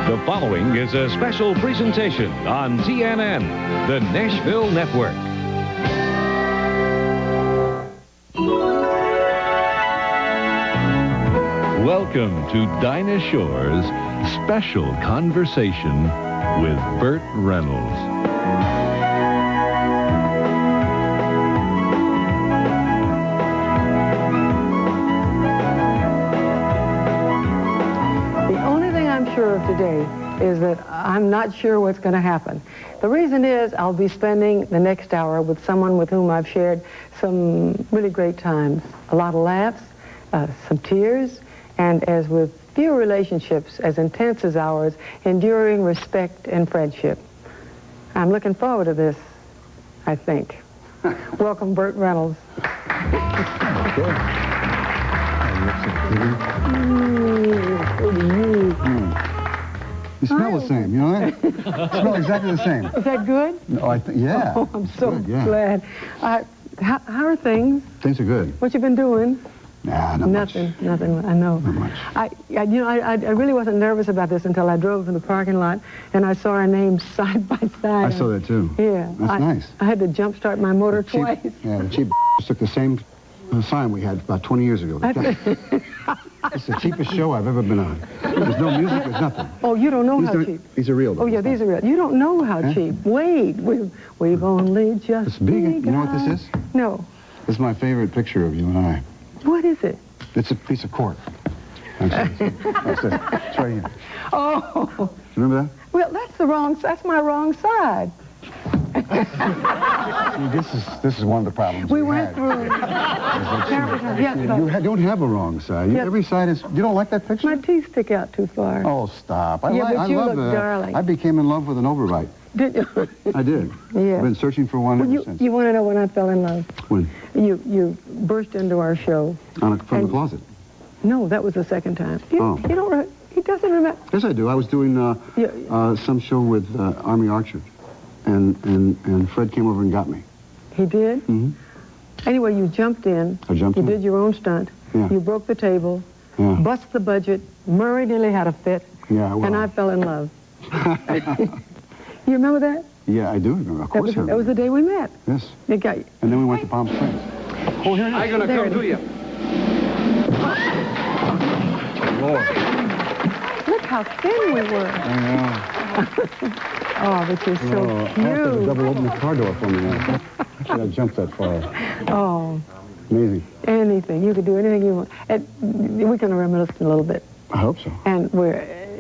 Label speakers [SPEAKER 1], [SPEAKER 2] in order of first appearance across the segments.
[SPEAKER 1] The following is a special presentation on TNN, the Nashville Network. Welcome to Dinah Shore's Special Conversation with Burt Reynolds.
[SPEAKER 2] Sure of today is that I'm not sure what's going to happen. The reason is I'll be spending the next hour with someone with whom I've shared some really great times, a lot of laughs, some tears, and as with few relationships as intense as ours, enduring respect and friendship. I'm looking forward to this, I think. Welcome, Burt Reynolds.
[SPEAKER 3] You smell the same, you know that? You smell exactly the same.
[SPEAKER 2] Is that good?
[SPEAKER 3] No, yeah.
[SPEAKER 2] Oh, I'm so
[SPEAKER 3] good, yeah.
[SPEAKER 2] glad. How are things?
[SPEAKER 3] Things are good.
[SPEAKER 2] What you been doing?
[SPEAKER 3] Nah, not
[SPEAKER 2] Nothing,
[SPEAKER 3] much.
[SPEAKER 2] nothing. I know.
[SPEAKER 3] Not much.
[SPEAKER 2] I really wasn't nervous about this until I drove in the parking lot and I saw our names side by side.
[SPEAKER 3] I saw that too.
[SPEAKER 2] Yeah.
[SPEAKER 3] That's nice.
[SPEAKER 2] I had to jump start my motor twice.
[SPEAKER 3] Yeah, the cheap took the same sign we had about 20 years ago. It's the cheapest show I've ever been on. There's no music, there's nothing.
[SPEAKER 2] Oh, you don't know how cheap.
[SPEAKER 3] These are real.
[SPEAKER 2] Oh, yeah, these are real. You don't know how cheap. Wait, we've only just
[SPEAKER 3] It's big. You know what this is?
[SPEAKER 2] No.
[SPEAKER 3] This is my favorite picture of you and I.
[SPEAKER 2] What is it?
[SPEAKER 3] It's a piece of cork. Actually, it's right here.
[SPEAKER 2] Oh.
[SPEAKER 3] Remember that?
[SPEAKER 2] Well, that's my wrong side.
[SPEAKER 3] This is one of the problems
[SPEAKER 2] we went through.
[SPEAKER 3] You don't have a wrong side. Every side is. You don't like that picture?
[SPEAKER 2] My teeth stick out too far.
[SPEAKER 3] Oh, stop!
[SPEAKER 2] But you
[SPEAKER 3] love
[SPEAKER 2] look darling.
[SPEAKER 3] I became in love with an overbite.
[SPEAKER 2] Did you?
[SPEAKER 3] I did.
[SPEAKER 2] Yeah.
[SPEAKER 3] I've been searching for one ever since.
[SPEAKER 2] You want to know when I fell in love?
[SPEAKER 3] When?
[SPEAKER 2] You burst into our show.
[SPEAKER 3] From the closet.
[SPEAKER 2] No, that was the second time. He doesn't remember.
[SPEAKER 3] Yes, I do. I was doing some show with Army Archer. And Fred came over and got me.
[SPEAKER 2] He did?
[SPEAKER 3] Mm-hmm.
[SPEAKER 2] Anyway, you jumped in.
[SPEAKER 3] I jumped in.
[SPEAKER 2] You did your own stunt.
[SPEAKER 3] Yeah.
[SPEAKER 2] You broke the table.
[SPEAKER 3] Yeah.
[SPEAKER 2] Bust the budget. Murray nearly had a fit.
[SPEAKER 3] Yeah, well.
[SPEAKER 2] And I fell in love. You remember that?
[SPEAKER 3] Yeah, I do remember. Of course I remember.
[SPEAKER 2] That was the day we met.
[SPEAKER 3] Yes.
[SPEAKER 2] It got you.
[SPEAKER 3] And then we went to Palm Springs.
[SPEAKER 2] Oh, here
[SPEAKER 4] I'm going to come to you.
[SPEAKER 3] Lord.
[SPEAKER 2] Look how thin we were.
[SPEAKER 3] I know.
[SPEAKER 2] Oh, but you're so cute.
[SPEAKER 3] I have to double open the car door for me now. I should have jumped that far.
[SPEAKER 2] Oh.
[SPEAKER 3] Amazing.
[SPEAKER 2] Anything. You could do anything you want. And we can reminisce a little bit.
[SPEAKER 3] I hope so.
[SPEAKER 2] And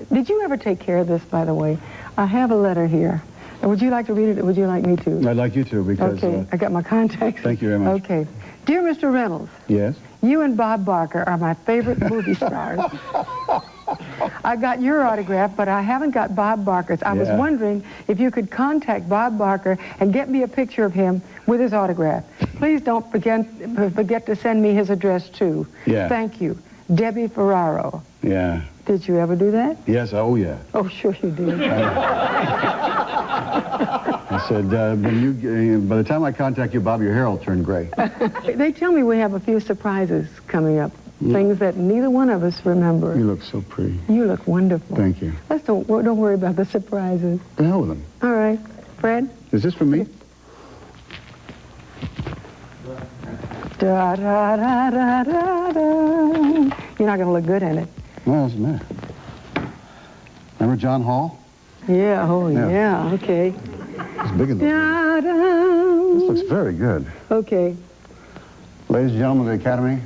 [SPEAKER 2] did you ever take care of this, by the way? I have a letter here. Would you like to read it, or would you like me to?
[SPEAKER 3] I'd like you to, because...
[SPEAKER 2] Okay, I got my contacts.
[SPEAKER 3] Thank you very much.
[SPEAKER 2] Okay. Dear Mr. Reynolds.
[SPEAKER 3] Yes?
[SPEAKER 2] You and Bob Barker are my favorite movie stars. I got your autograph, but I haven't got Bob Barker's. I was wondering if you could contact Bob Barker and get me a picture of him with his autograph. Please don't forget to send me his address, too.
[SPEAKER 3] Yeah.
[SPEAKER 2] Thank you. Debbie Ferraro.
[SPEAKER 3] Yeah.
[SPEAKER 2] Did you ever do that?
[SPEAKER 3] Yes, oh yeah.
[SPEAKER 2] Oh, sure you did.
[SPEAKER 3] I said, by the time I contact you, Bob, your hair will turn gray.
[SPEAKER 2] They tell me we have a few surprises coming up. Things that neither one of us remember.
[SPEAKER 3] You look so pretty.
[SPEAKER 2] You look wonderful.
[SPEAKER 3] Thank you.
[SPEAKER 2] Don't worry about the surprises.
[SPEAKER 3] The hell with them.
[SPEAKER 2] All right. Fred?
[SPEAKER 3] Is this for me?
[SPEAKER 2] Da, da, da, da, da, da. You're not going to look good in it.
[SPEAKER 3] No, it doesn't matter. Remember John Hall?
[SPEAKER 2] Yeah, okay.
[SPEAKER 3] It's big in the
[SPEAKER 2] Da, da.
[SPEAKER 3] This looks very good.
[SPEAKER 2] Okay.
[SPEAKER 3] Ladies and gentlemen of the Academy,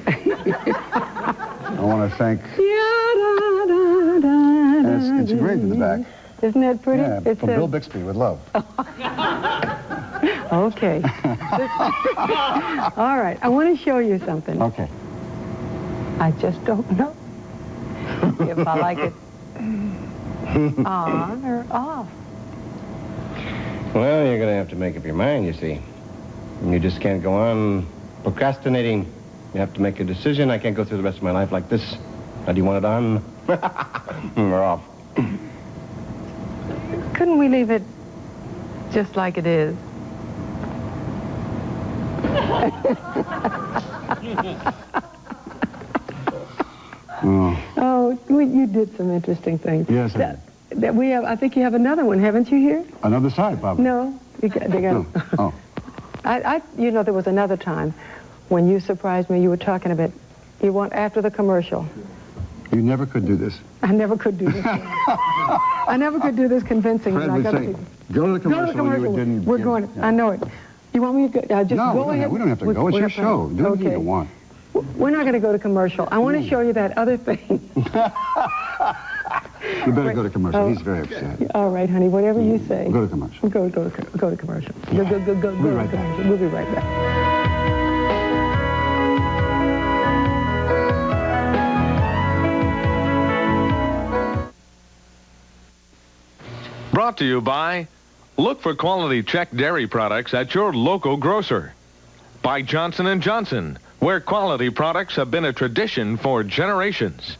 [SPEAKER 3] I want to thank... And it's engraved in the back.
[SPEAKER 2] Isn't that pretty?
[SPEAKER 3] Yeah, from Bill Bixby with love.
[SPEAKER 2] Okay. All right, I want to show you something.
[SPEAKER 3] Okay.
[SPEAKER 2] I just don't know if I like it on or off.
[SPEAKER 4] Well, you're going to have to make up your mind, you see. And you just can't go on procrastinating. You have to make a decision. I can't go through the rest of my life like this. How do you want it on or off?
[SPEAKER 2] Couldn't we leave it just like it is?
[SPEAKER 3] Oh.
[SPEAKER 2] Oh, you did some interesting things.
[SPEAKER 3] Yes, I did.
[SPEAKER 2] That we have. I think you have another one, haven't you? Here?
[SPEAKER 3] Another side, probably.
[SPEAKER 2] No, they got.
[SPEAKER 3] No. Oh.
[SPEAKER 2] You know, there was another time when you surprised me. You were talking about you want after the commercial.
[SPEAKER 3] You never could do this.
[SPEAKER 2] I never could do this. I never could do this convincing.
[SPEAKER 3] Fred would say, go to the commercial, and you didn't.
[SPEAKER 2] We're going.
[SPEAKER 3] Yeah.
[SPEAKER 2] I know it. You want me to go? Just
[SPEAKER 3] No,
[SPEAKER 2] go ahead.
[SPEAKER 3] we don't have to go. It's your show. Do anything you want.
[SPEAKER 2] We're not going to go to commercial. I want to show you that other thing.
[SPEAKER 3] You better go to commercial. He's very upset.
[SPEAKER 2] All right, honey. Whatever you say.
[SPEAKER 3] Go to commercial.
[SPEAKER 2] Go to commercial.
[SPEAKER 3] Yeah.
[SPEAKER 2] Go
[SPEAKER 3] We'll be
[SPEAKER 2] to
[SPEAKER 3] right back.
[SPEAKER 2] commercial. We'll be right back.
[SPEAKER 1] Brought to you by, look for quality Czech dairy products at your local grocer. By Johnson & Johnson, where quality products have been a tradition for generations.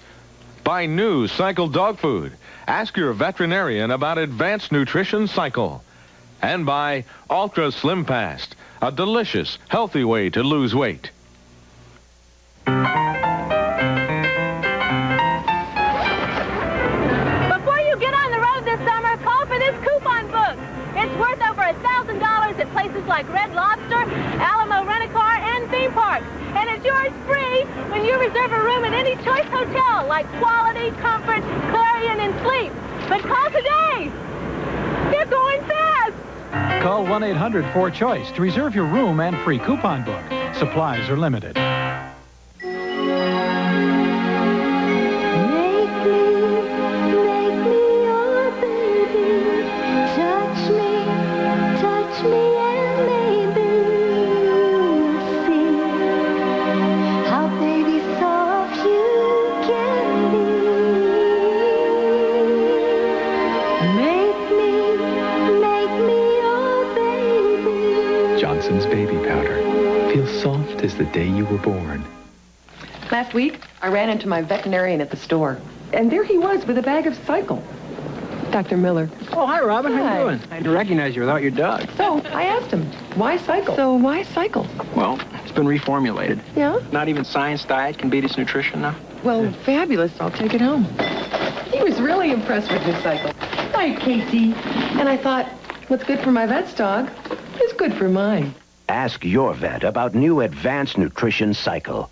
[SPEAKER 1] By new Cycle dog food. Ask your veterinarian about Advanced Nutrition Cycle. And by Ultra Slim Fast, a delicious, healthy way to lose weight.
[SPEAKER 5] Before you get on the road this summer, call for this coupon book. It's worth over $1,000 at places like Red Lobster, Alamo Rent-A-Car, and theme parks. And it's yours free when you reserve a room at any choice hotel like Quality, Comfort, Clarion, and Sleep. But call today. They're going fast.
[SPEAKER 6] Call 1-800-4CHOICE to reserve your room and free coupon book. Supplies are limited.
[SPEAKER 7] Johnson's baby powder. Feels soft as the day you were born.
[SPEAKER 8] Last week, I ran into my veterinarian at the store, and there he was with a bag of Cycle. Dr. Miller.
[SPEAKER 9] Oh, hi, Robin. How
[SPEAKER 8] Hi.
[SPEAKER 9] you doing? I had to recognize you without your dog.
[SPEAKER 8] So I asked him, why Cycle?
[SPEAKER 9] So
[SPEAKER 8] why Cycle?
[SPEAKER 9] Well, it's been reformulated.
[SPEAKER 8] Yeah?
[SPEAKER 9] Not even science diet can beat its nutrition now.
[SPEAKER 8] Well, fabulous. I'll take it home. He was really impressed with his Cycle. Hi, Casey. And I thought, what's good for my vet's dog is good for mine.
[SPEAKER 10] Ask your vet about new Advanced Nutrition Cycle.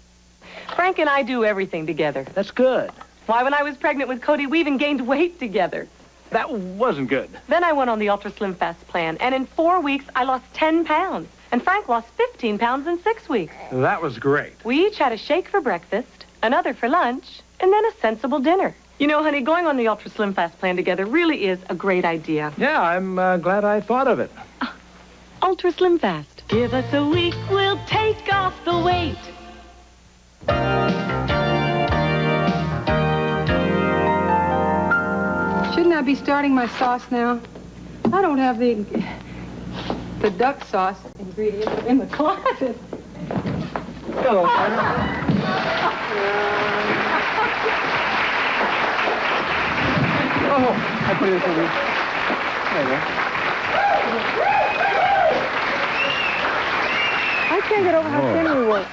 [SPEAKER 8] Frank and I do everything together.
[SPEAKER 9] That's good.
[SPEAKER 8] Why, when I was pregnant with Cody, we even gained weight together.
[SPEAKER 9] That wasn't good.
[SPEAKER 8] Then I went on the Ultra Slim Fast plan, and in 4 weeks, I lost 10 pounds. And Frank lost 15 pounds in 6 weeks.
[SPEAKER 9] That was great.
[SPEAKER 8] We each had a shake for breakfast, another for lunch, and then a sensible dinner. You know, honey, going on the Ultra Slim Fast plan together really is a great idea.
[SPEAKER 9] Yeah, I'm glad I thought of it.
[SPEAKER 8] Ultra Slim Fast.
[SPEAKER 5] Give us a week, we'll take off the weight.
[SPEAKER 2] Shouldn't I be starting my sauce now? I don't have the duck sauce ingredients in the closet. Hello,
[SPEAKER 3] Oh, I put it in you. There you go.
[SPEAKER 2] I can't get over how thin we were.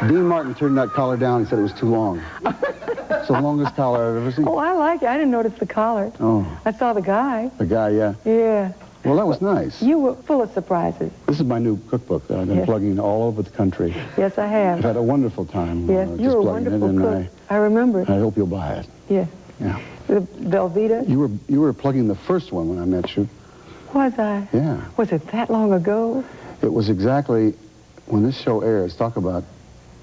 [SPEAKER 3] Dean Martin turned that collar down and said it was too long. It's the longest collar I've ever seen.
[SPEAKER 2] Oh, I like it. I didn't notice the collar.
[SPEAKER 3] Oh,
[SPEAKER 2] I saw the guy.
[SPEAKER 3] the guy, yeah.
[SPEAKER 2] Yeah.
[SPEAKER 3] Well, that was nice.
[SPEAKER 2] You were full of surprises.
[SPEAKER 3] This is my new cookbook that I've been
[SPEAKER 2] Yes.
[SPEAKER 3] plugging all over the country.
[SPEAKER 2] Yes, I
[SPEAKER 3] I've
[SPEAKER 2] have.
[SPEAKER 3] had a wonderful time
[SPEAKER 2] Yes,
[SPEAKER 3] just
[SPEAKER 2] you're a
[SPEAKER 3] plugging it,
[SPEAKER 2] wonderful
[SPEAKER 3] and
[SPEAKER 2] cook. I remember it.
[SPEAKER 3] I hope you'll buy it.
[SPEAKER 2] Yes.
[SPEAKER 3] Yeah.
[SPEAKER 2] The Velveeta.
[SPEAKER 3] You were plugging the first one when I met you.
[SPEAKER 2] Was I?
[SPEAKER 3] Yeah.
[SPEAKER 2] Was it that long ago?
[SPEAKER 3] It was exactly when this show airs. Talk about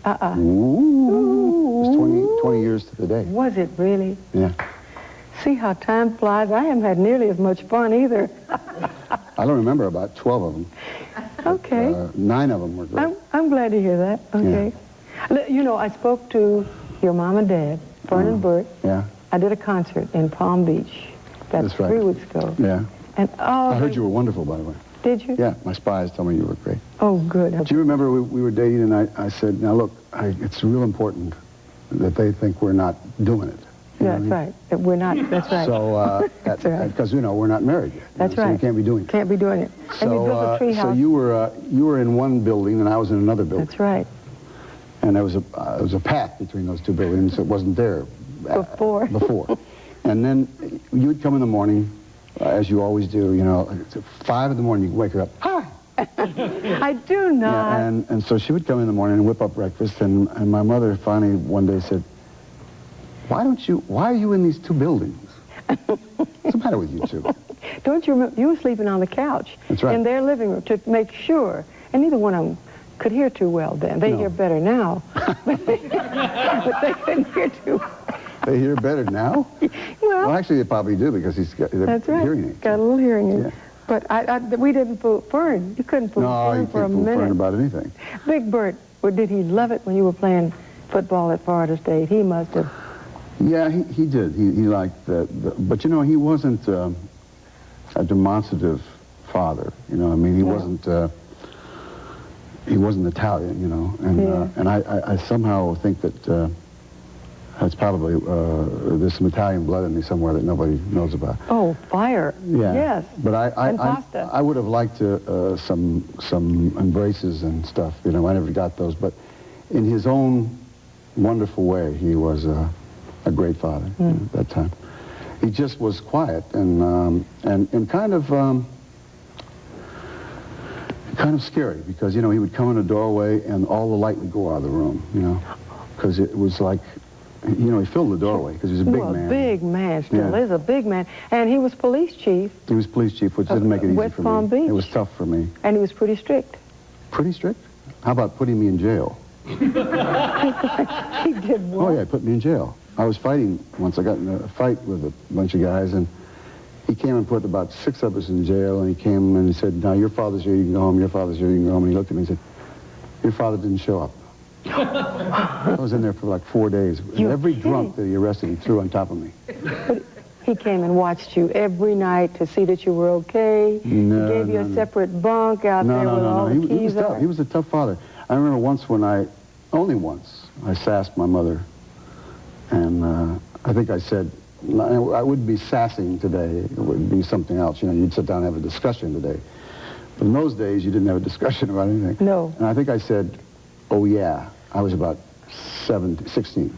[SPEAKER 2] Uh-uh.
[SPEAKER 3] ooh, it's 20 years to the day.
[SPEAKER 2] Was it really?
[SPEAKER 3] Yeah.
[SPEAKER 2] See how time flies? I haven't had nearly as much fun either.
[SPEAKER 3] I don't remember about 12 of them.
[SPEAKER 2] Okay.
[SPEAKER 3] 9 of them were great.
[SPEAKER 2] I'm glad to hear that. Okay. You know, I spoke to your mom and dad, Vern and Burt.
[SPEAKER 3] Yeah.
[SPEAKER 2] I did a concert in Palm Beach.
[SPEAKER 3] That's right.
[SPEAKER 2] 3 weeks ago.
[SPEAKER 3] Yeah.
[SPEAKER 2] And
[SPEAKER 3] I heard you were wonderful, by the way.
[SPEAKER 2] Did you?
[SPEAKER 3] Yeah, my spies told me you were great.
[SPEAKER 2] Oh, good.
[SPEAKER 3] Do you remember we were dating and I said, now look, it's real important that they think we're not doing it. You know
[SPEAKER 2] That's
[SPEAKER 3] what I mean?
[SPEAKER 2] right. That we're not. That's right.
[SPEAKER 3] So,
[SPEAKER 2] That's right.
[SPEAKER 3] because, we're not married yet.
[SPEAKER 2] That's
[SPEAKER 3] So
[SPEAKER 2] right.
[SPEAKER 3] we can't be doing it.
[SPEAKER 2] Can't be doing it. And you built a tree
[SPEAKER 3] So
[SPEAKER 2] house.
[SPEAKER 3] you were in one building and I was in another building.
[SPEAKER 2] That's right.
[SPEAKER 3] And there was a path between those two buildings that wasn't there Before. And then you would come in the morning, as you always do, you know, at 5 in the morning, you wake her up. Hi!
[SPEAKER 2] I do not.
[SPEAKER 3] Yeah, and so she would come in the morning and whip up breakfast, and my mother finally one day said, why are you in these 2 buildings? What's the matter with you two?
[SPEAKER 2] Don't you remember, you were sleeping on the couch.
[SPEAKER 3] That's right.
[SPEAKER 2] In their living room to make sure, and neither one of them could hear too well then. They hear better now, but they couldn't hear too well.
[SPEAKER 3] They hear better now? Well, actually, they probably do because he's got
[SPEAKER 2] that's right.
[SPEAKER 3] hearing aids.
[SPEAKER 2] Got a little hearing aid.
[SPEAKER 3] Yeah.
[SPEAKER 2] But we didn't fool Fern. You couldn't fool Fern for a minute. No, you can't fool Fern about anything. Big Burt, did he love it when you were playing football at Florida State? He must have.
[SPEAKER 3] Yeah, he did. He liked that. But, you know, he wasn't a demonstrative father. You know, I mean, he wasn't Italian, you know. And I somehow think that that's probably, there's some Italian blood in me somewhere that nobody knows about.
[SPEAKER 2] Oh, fire.
[SPEAKER 3] Yeah.
[SPEAKER 2] Yes.
[SPEAKER 3] But
[SPEAKER 2] and pasta.
[SPEAKER 3] I would have liked to, some embraces and stuff. You know, I never got those. But in his own wonderful way, he was a great father at that time. He just was quiet and kind of scary because, you know, he would come in a doorway and all the light would go out of the room, you know, because it was like, you know, he filled the doorway because he was a big man.
[SPEAKER 2] Big man, still is a big man. And he was police chief.
[SPEAKER 3] He was police chief, which didn't make it easy
[SPEAKER 2] West
[SPEAKER 3] for
[SPEAKER 2] Palm
[SPEAKER 3] me.
[SPEAKER 2] Beach.
[SPEAKER 3] It was tough for me.
[SPEAKER 2] And he was pretty strict.
[SPEAKER 3] Pretty strict? How about putting me in jail?
[SPEAKER 2] He did what?
[SPEAKER 3] Oh, yeah, he put me in jail. I was fighting once. I got in a fight with a bunch of guys, and he came and put about 6 of us in jail, and he came and he said, now, your father's here, you can go home, your father's here, you can go home. And he looked at me and said, your father didn't show up. I was in there for like 4 days. Every drunk that he arrested, he threw on top of me.
[SPEAKER 2] But he came and watched you every night to see that you were okay.
[SPEAKER 3] No,
[SPEAKER 2] he gave you a separate bunk out there with all the keys.
[SPEAKER 3] He was a tough father. I remember once only once, I sassed my mother. And I think I said, I wouldn't be sassing today. It would be something else. You know, you'd sit down and have a discussion today. But in those days, you didn't have a discussion about anything.
[SPEAKER 2] No.
[SPEAKER 3] And I think I said, oh, yeah. I was about 16.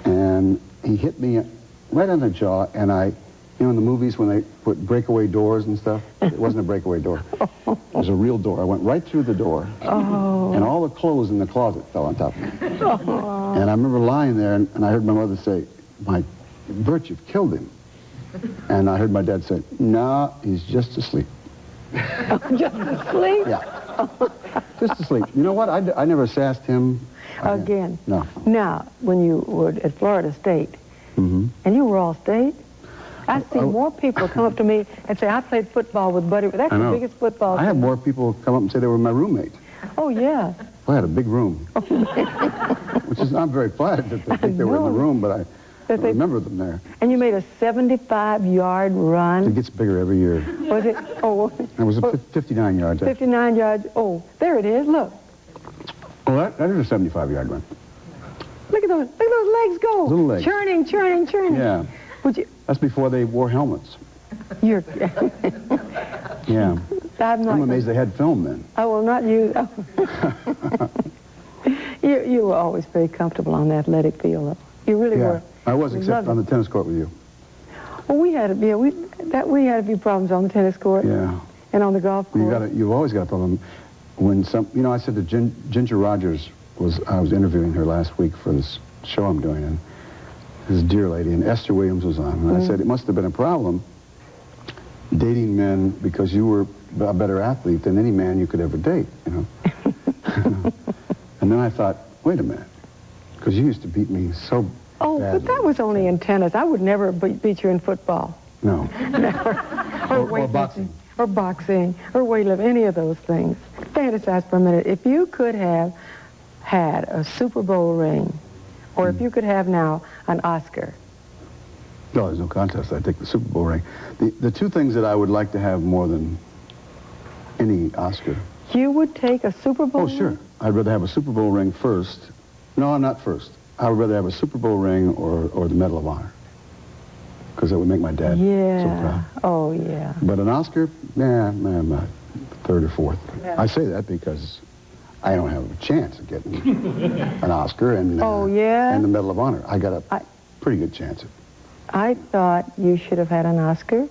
[SPEAKER 3] And he hit me right on the jaw, and you know, in the movies when they put breakaway doors and stuff, it wasn't a breakaway door. It was a real door. I went right through the door, and all the clothes in the closet fell on top of me. And I remember lying there, and I heard my mother say, Burt, you've killed him. And I heard my dad say, no, he's just asleep.
[SPEAKER 2] Just asleep?
[SPEAKER 3] Yeah. Just asleep. You know what? I never sassed him.
[SPEAKER 2] Again.
[SPEAKER 3] No.
[SPEAKER 2] Now, when you were at Florida State, and you were all state, I see more people come up to me and say, I played football with Buddy. That's the biggest football team.
[SPEAKER 3] I had more people come up and say they were my roommate.
[SPEAKER 2] Oh, yeah.
[SPEAKER 3] I had a big room. Which is not very flattered that they think they were in the room, but I remember them there.
[SPEAKER 2] And you made a 75-yard run.
[SPEAKER 3] It gets bigger every year.
[SPEAKER 2] Was it? Oh.
[SPEAKER 3] It was 59 yards.
[SPEAKER 2] 59 yards. Oh, there it is. Look.
[SPEAKER 3] Oh, that is a 75-yard run.
[SPEAKER 2] Look at those legs go.
[SPEAKER 3] Little legs.
[SPEAKER 2] Churning.
[SPEAKER 3] Yeah. That's before they wore helmets.
[SPEAKER 2] You're...
[SPEAKER 3] Yeah.
[SPEAKER 2] I'm
[SPEAKER 3] amazed they had film then.
[SPEAKER 2] I will not use... You were always very comfortable on the athletic field. You really were.
[SPEAKER 3] I was, except on the tennis court with you.
[SPEAKER 2] Well, we had a few problems on the tennis court.
[SPEAKER 3] Yeah.
[SPEAKER 2] And on the golf course.
[SPEAKER 3] You've always got a problem when you know, I said that Ginger Rogers I was interviewing her last week for this show I'm doing, and this dear lady, and Esther Williams was on, and I said it must have been a problem dating men because you were a better athlete than any man you could ever date, you know. And then I thought, wait a minute, because you used to beat me so badly.
[SPEAKER 2] But that was only in tennis. I would never beat you in football.
[SPEAKER 3] No.
[SPEAKER 2] Never.
[SPEAKER 3] Or boxing.
[SPEAKER 2] Or boxing, or weightlifting, any of those things. Fantasize for a minute. If you could have had a Super Bowl ring, or if you could have now an Oscar.
[SPEAKER 3] No, there's no contest. I'd take the Super Bowl ring. The two things that I would like to have more than any Oscar.
[SPEAKER 2] You would take a Super Bowl ring?
[SPEAKER 3] Oh, sure. I'd rather have a Super Bowl ring first. No, not first. I would rather have a Super Bowl ring or the Medal of Honor. Because that would make my dad so proud.
[SPEAKER 2] Oh, yeah.
[SPEAKER 3] But an Oscar, I'm third or fourth. Yeah. I say that because I don't have a chance of getting an Oscar and
[SPEAKER 2] Oh, yeah?
[SPEAKER 3] and the Medal of Honor. I got a pretty good chance of it.
[SPEAKER 2] I thought you should have had an Oscar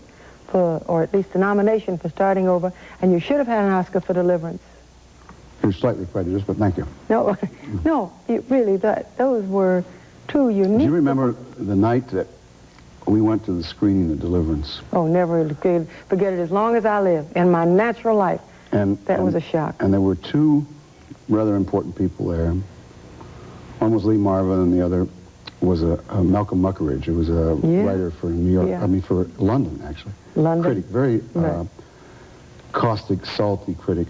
[SPEAKER 2] for, or at least a nomination for Starting Over, and you should have had an Oscar for Deliverance.
[SPEAKER 3] You're slightly prejudiced, but thank you.
[SPEAKER 2] No, no, really, those were two unique...
[SPEAKER 3] Do you remember the night that we went to the screening of Deliverance?
[SPEAKER 2] Oh, never forget it as long as I live. In my natural life, that was a shock.
[SPEAKER 3] And there were two rather important people there. One was Lee Marvin, and the other was Malcolm Muckeridge, who was a writer for New York, I mean for London, actually.
[SPEAKER 2] London?
[SPEAKER 3] Critic, very caustic, salty critic.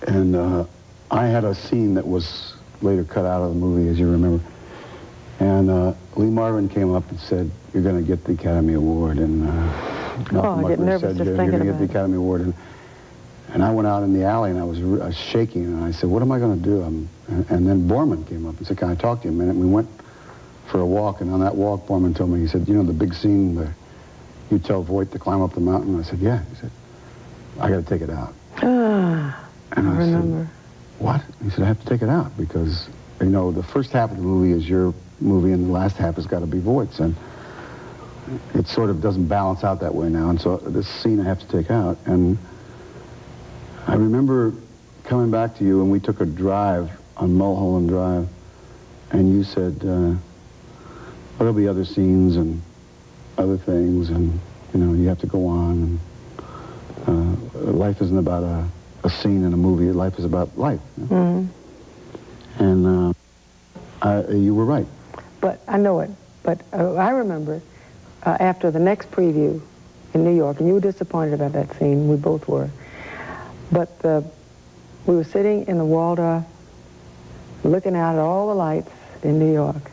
[SPEAKER 3] And I had a scene that was later cut out of the movie, as you remember. And Lee Marvin came up and said, "You're going to get the Academy Award." And Malcolm Muckeridge said, "You're going to get the Academy Award." And I went out in the alley, and I was shaking, and I said, "What am I going to do?" And then Borman came up and said, "Can I talk to you a minute?" And we went for a walk, and on that walk, Borman told me, he said, "You know the big scene where you tell Voight to climb up the mountain?" I said, "Yeah." He said, "I got to take it out." And I remember. Said, "What?" He said, "I have to take it out because, you know, the first half of the movie is your movie, and the last half has got to be Voight's, and it sort of doesn't balance out that way now, and so this scene I have to take out." And I remember coming back to you, and we took a drive on Mulholland Drive, and you said, there'll be other scenes and other things, and, you know, you have to go on, and life isn't about a scene in a movie. Life is about life. You know? And you were right.
[SPEAKER 2] But I know it. But I remember after the next preview in New York, and you were disappointed about that scene. We both were. But we were sitting in the Waldorf, looking out at all the lights in New York,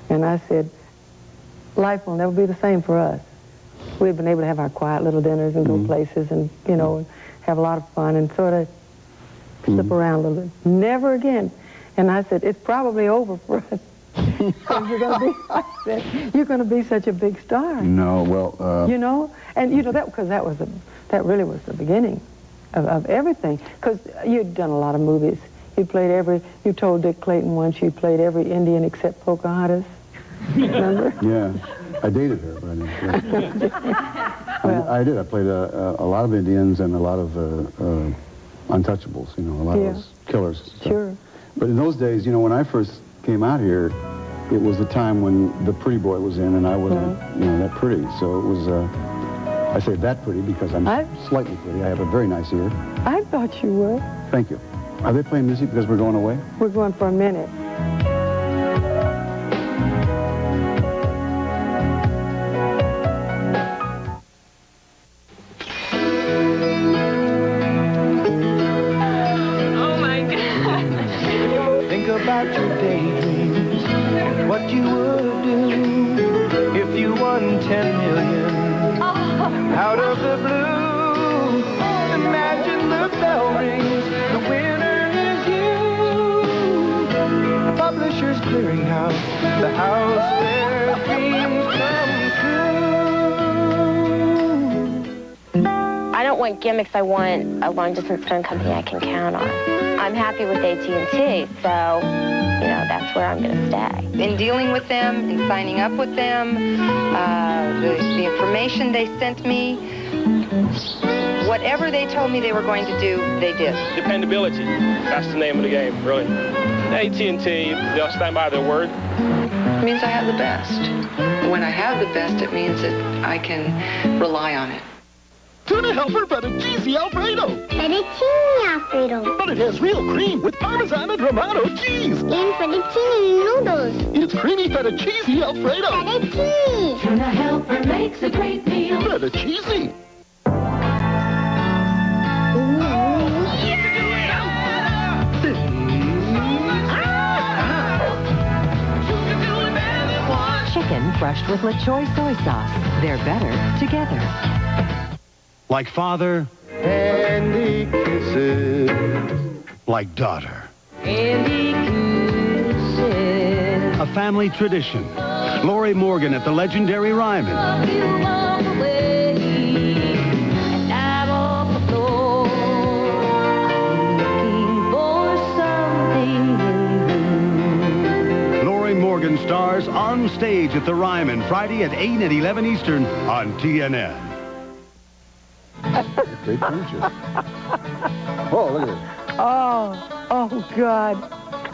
[SPEAKER 2] and I said, life will never be the same for us. We've been able to have our quiet little dinners and go places and, you know, and have a lot of fun and sort of slip around a little bit. Never again. And I said, it's probably over for us. You're going to be such a big star.
[SPEAKER 3] No, well...
[SPEAKER 2] you know? And, you know, because that really was the beginning of everything. Because you'd done a lot of movies. You told Dick Clayton once you played every Indian except Pocahontas. Remember?
[SPEAKER 3] Yeah. I dated her, but I didn't. Well, I did. I played a lot of Indians and a lot of untouchables, you know, a lot of those killers. Stuff.
[SPEAKER 2] Sure.
[SPEAKER 3] But in those days, you know, when I first came out here, it was the time when the pretty boy was in, and I wasn't, you know, that pretty. So it was, I say that pretty because I'm slightly pretty. I have a very nice ear.
[SPEAKER 2] I thought you were.
[SPEAKER 3] Thank you. Are they playing music because we're going away?
[SPEAKER 2] We're going for a minute.
[SPEAKER 5] Oh, my God.
[SPEAKER 11] Think about your daydreams and what you would do if you won 10 million out of the blue. Imagine the bell rings, the winner is you. Publishers Clearinghouse, the house where dreams come true.
[SPEAKER 12] I don't want gimmicks. I want a long-distance phone company I can count on. I'm happy with AT&T, so, you know, that's where I'm going to stay.
[SPEAKER 13] In dealing with them, in signing up with them, the information they sent me, whatever they told me they were going to do, they did.
[SPEAKER 14] Dependability. That's the name of the game, really. AT&T, they'll stand by their word.
[SPEAKER 13] It means I have the best. When I have the best, it means that I can rely on it.
[SPEAKER 15] Tuna Helper Fettuccine Alfredo.
[SPEAKER 16] Fettuccine Alfredo.
[SPEAKER 15] But it has real cream with Parmesan and Romano cheese.
[SPEAKER 16] And fettuccine noodles.
[SPEAKER 15] It's creamy fettuccine Alfredo.
[SPEAKER 16] Fettuccine.
[SPEAKER 5] Tuna Helper makes a great meal.
[SPEAKER 15] Fettuccine.
[SPEAKER 17] Chicken brushed with La Choy soy sauce. They're better together.
[SPEAKER 18] Like father.
[SPEAKER 11] Candy kisses.
[SPEAKER 18] Like daughter.
[SPEAKER 5] Candy kisses.
[SPEAKER 18] A family tradition. Lori Morgan at the legendary Ryman.
[SPEAKER 5] And I'm on the floor. I'm looking for
[SPEAKER 18] television stars on stage at the Ryman, Friday at 8 and 11 Eastern on TNN.
[SPEAKER 3] Great furniture. Oh, look at it.
[SPEAKER 2] Oh, God.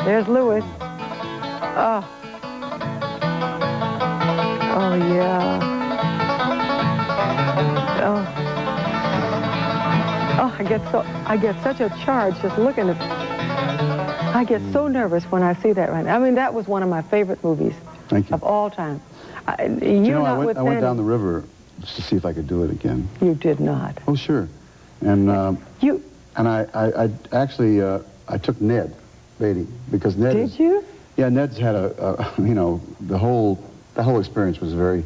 [SPEAKER 2] There's Louis. Oh, yeah. Oh, I get such a charge just looking at. I get so nervous when I see that right now. I mean, that was one of my favorite movies of all time.
[SPEAKER 3] I went down the river just to see if I could do it again.
[SPEAKER 2] You did not.
[SPEAKER 3] Oh, sure. And I actually I took Ned Beatty because Ned.
[SPEAKER 2] Did you?
[SPEAKER 3] Yeah, Ned's had the whole experience was very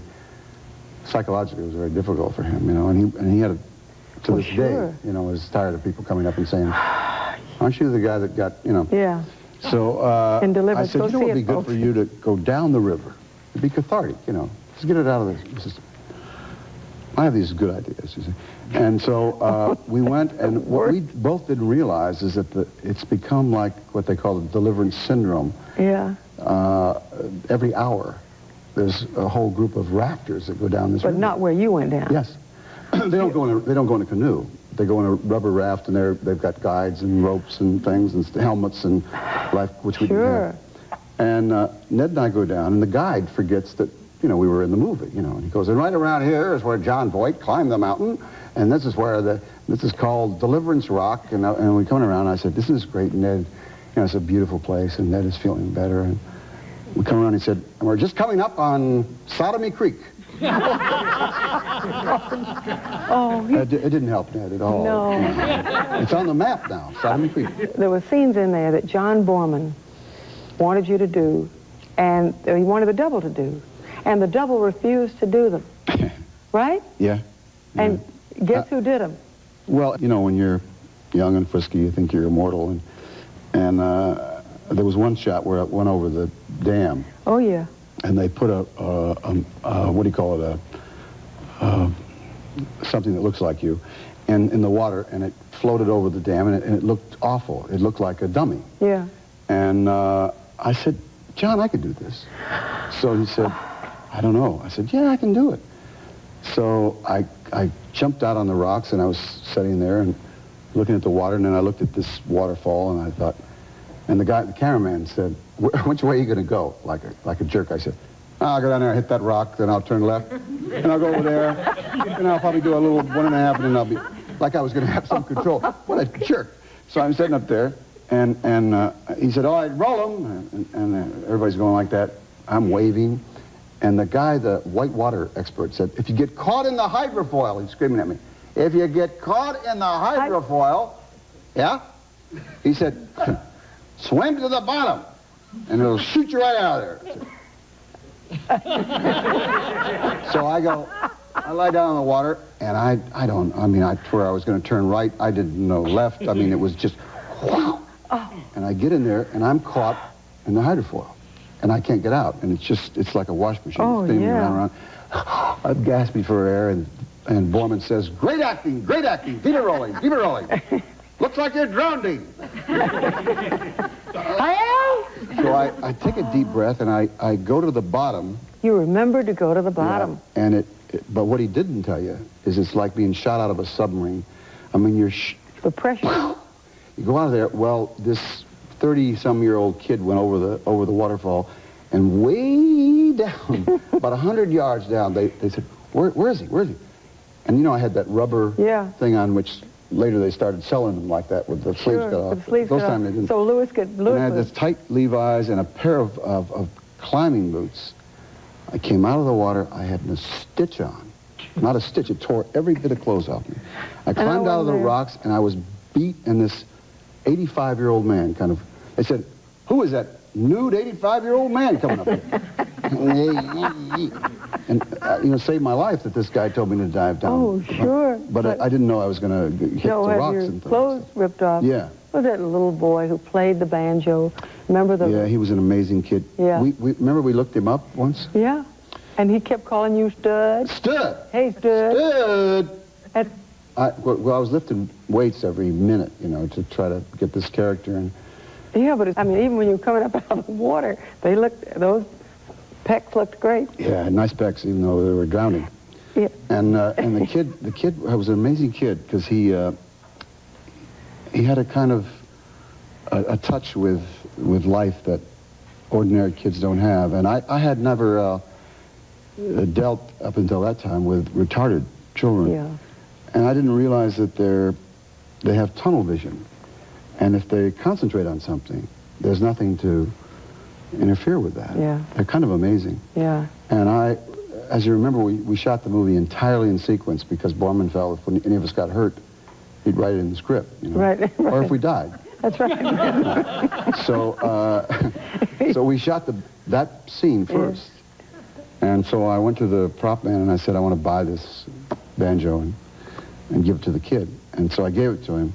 [SPEAKER 3] psychologically it was very difficult for him, and he had to this day, was tired of people coming up and saying, "Aren't you the guy that got,
[SPEAKER 2] Yeah.
[SPEAKER 3] So
[SPEAKER 2] and
[SPEAKER 3] I said, it would be good for you to go down the river. It'd be cathartic, just get it out of the system. I have these good ideas, you see. And so we went, and what we both didn't realize is that it's become like what they call the deliverance syndrome.
[SPEAKER 2] Yeah.
[SPEAKER 3] Every hour, there's a whole group of rafters that go down this river.
[SPEAKER 2] But not where you went down.
[SPEAKER 3] Yes. They don't go in a canoe. They go in a rubber raft, and they've got guides and ropes and things and helmets and life, which we didn't have. And Ned and I go down, and the guide forgets that, we were in the movie, and he goes, and right around here is where John Voight climbed the mountain, and this is where this is called Deliverance Rock, and we come around, and I said, this is great, Ned, it's a beautiful place, and Ned is feeling better, and we come around, and he said, and we're just coming up on Sodomy Creek. It didn't help Ned at all.
[SPEAKER 2] No.
[SPEAKER 3] It's on the map now, Sodomy Creek.
[SPEAKER 2] There were scenes in there that John Borman wanted you to do, and he wanted the double to do, and the double refused to do them. Right?
[SPEAKER 3] Yeah.
[SPEAKER 2] And guess who did them?
[SPEAKER 3] Well, when you're young and frisky, you think you're immortal, and there was one shot where it went over the dam.
[SPEAKER 2] Oh, yeah.
[SPEAKER 3] And they put what do you call it, something that looks like you, in the water, and it floated over the dam, and it looked awful. It looked like a dummy.
[SPEAKER 2] Yeah.
[SPEAKER 3] And I said, John, I could do this. So he said, I don't know. I said, yeah, I can do it. So I jumped out on the rocks, and I was sitting there and looking at the water, and then I looked at this waterfall, and I thought, and the cameraman said, which way are you going to go? Like a jerk. I said, I'll go down there, hit that rock, then I'll turn left, and I'll go over there, and I'll probably do a little 1.5, and then I'll be, like I was going to have some control. What a jerk. So I'm sitting up there, and he said, all right, roll them, and everybody's going like that. I'm waving, and the guy, the whitewater expert, said, if you get caught in the hydrofoil, he's screaming at me, if you get caught in the hydrofoil, yeah? He said, swim to the bottom, and it'll shoot you right out of there. So I lie down in the water, and I where I was going to turn right, I didn't know left. I mean, it was just, wow. And I get in there, and I'm caught in the hydrofoil, and I can't get out, and it's like a wash machine.
[SPEAKER 2] Oh,
[SPEAKER 3] spinning
[SPEAKER 2] yeah.
[SPEAKER 3] around. I'm gasping for air, and Borman says, great acting, keep it rolling. Looks like you're drowning.
[SPEAKER 2] I am?
[SPEAKER 3] So I take a deep breath, and I go to the bottom.
[SPEAKER 2] You remembered to go to the bottom.
[SPEAKER 3] Yeah, and but what he didn't tell you is it's like being shot out of a submarine. I mean,
[SPEAKER 2] the pressure.
[SPEAKER 3] You go out of there. Well, this 30-some-year-old kid went over the waterfall, and way down, about 100 yards down, they said, where is he? And I had that rubber thing on, which later they started selling them like that with the sleeves cut off.
[SPEAKER 2] With the sleeves
[SPEAKER 3] Those
[SPEAKER 2] cut
[SPEAKER 3] times
[SPEAKER 2] off.
[SPEAKER 3] they didn't.
[SPEAKER 2] So Louis
[SPEAKER 3] And I had this tight Levi's and a pair of climbing boots. I came out of the water. I had a stitch on. Not a stitch. It tore every bit of clothes off me. I climbed out of the rocks, and I was beat, and this 85-year-old man they said, who is that nude 85-year-old man coming up here? And saved my life that this guy told me to dive down.
[SPEAKER 2] Oh, sure.
[SPEAKER 3] But I didn't know I was going to hit the rocks and things.
[SPEAKER 2] Clothes ripped off.
[SPEAKER 3] Yeah.
[SPEAKER 2] Was that little boy who played the banjo? Remember the...
[SPEAKER 3] Yeah, he was an amazing kid.
[SPEAKER 2] Yeah.
[SPEAKER 3] Remember we looked him up once?
[SPEAKER 2] Yeah. And he kept calling you Stud.
[SPEAKER 3] Stud.
[SPEAKER 2] Hey, Stud.
[SPEAKER 3] Stud. I was lifting weights every minute, to try to get this character in.
[SPEAKER 2] Yeah, but even when you were coming up out of the water, they looked, those Pecs looked great.
[SPEAKER 3] Yeah, nice pecs, even though they were drowning.
[SPEAKER 2] Yeah.
[SPEAKER 3] And the kid was an amazing kid because he had a kind of a touch with life that ordinary kids don't have. And I had never dealt up until that time with retarded children.
[SPEAKER 2] Yeah.
[SPEAKER 3] And I didn't realize that they have tunnel vision. And if they concentrate on something, there's nothing to interfere with that.
[SPEAKER 2] Yeah.
[SPEAKER 3] They're kind of amazing.
[SPEAKER 2] Yeah.
[SPEAKER 3] And as you remember, we shot the movie entirely in sequence because Borman felt if any of us got hurt, he'd write it in the script. You know?
[SPEAKER 2] Right.
[SPEAKER 3] Or if we died.
[SPEAKER 2] That's right.
[SPEAKER 3] So we shot that scene first. And so I went to the prop man and I said, I want to buy this banjo and give it to the kid. And so I gave it to him.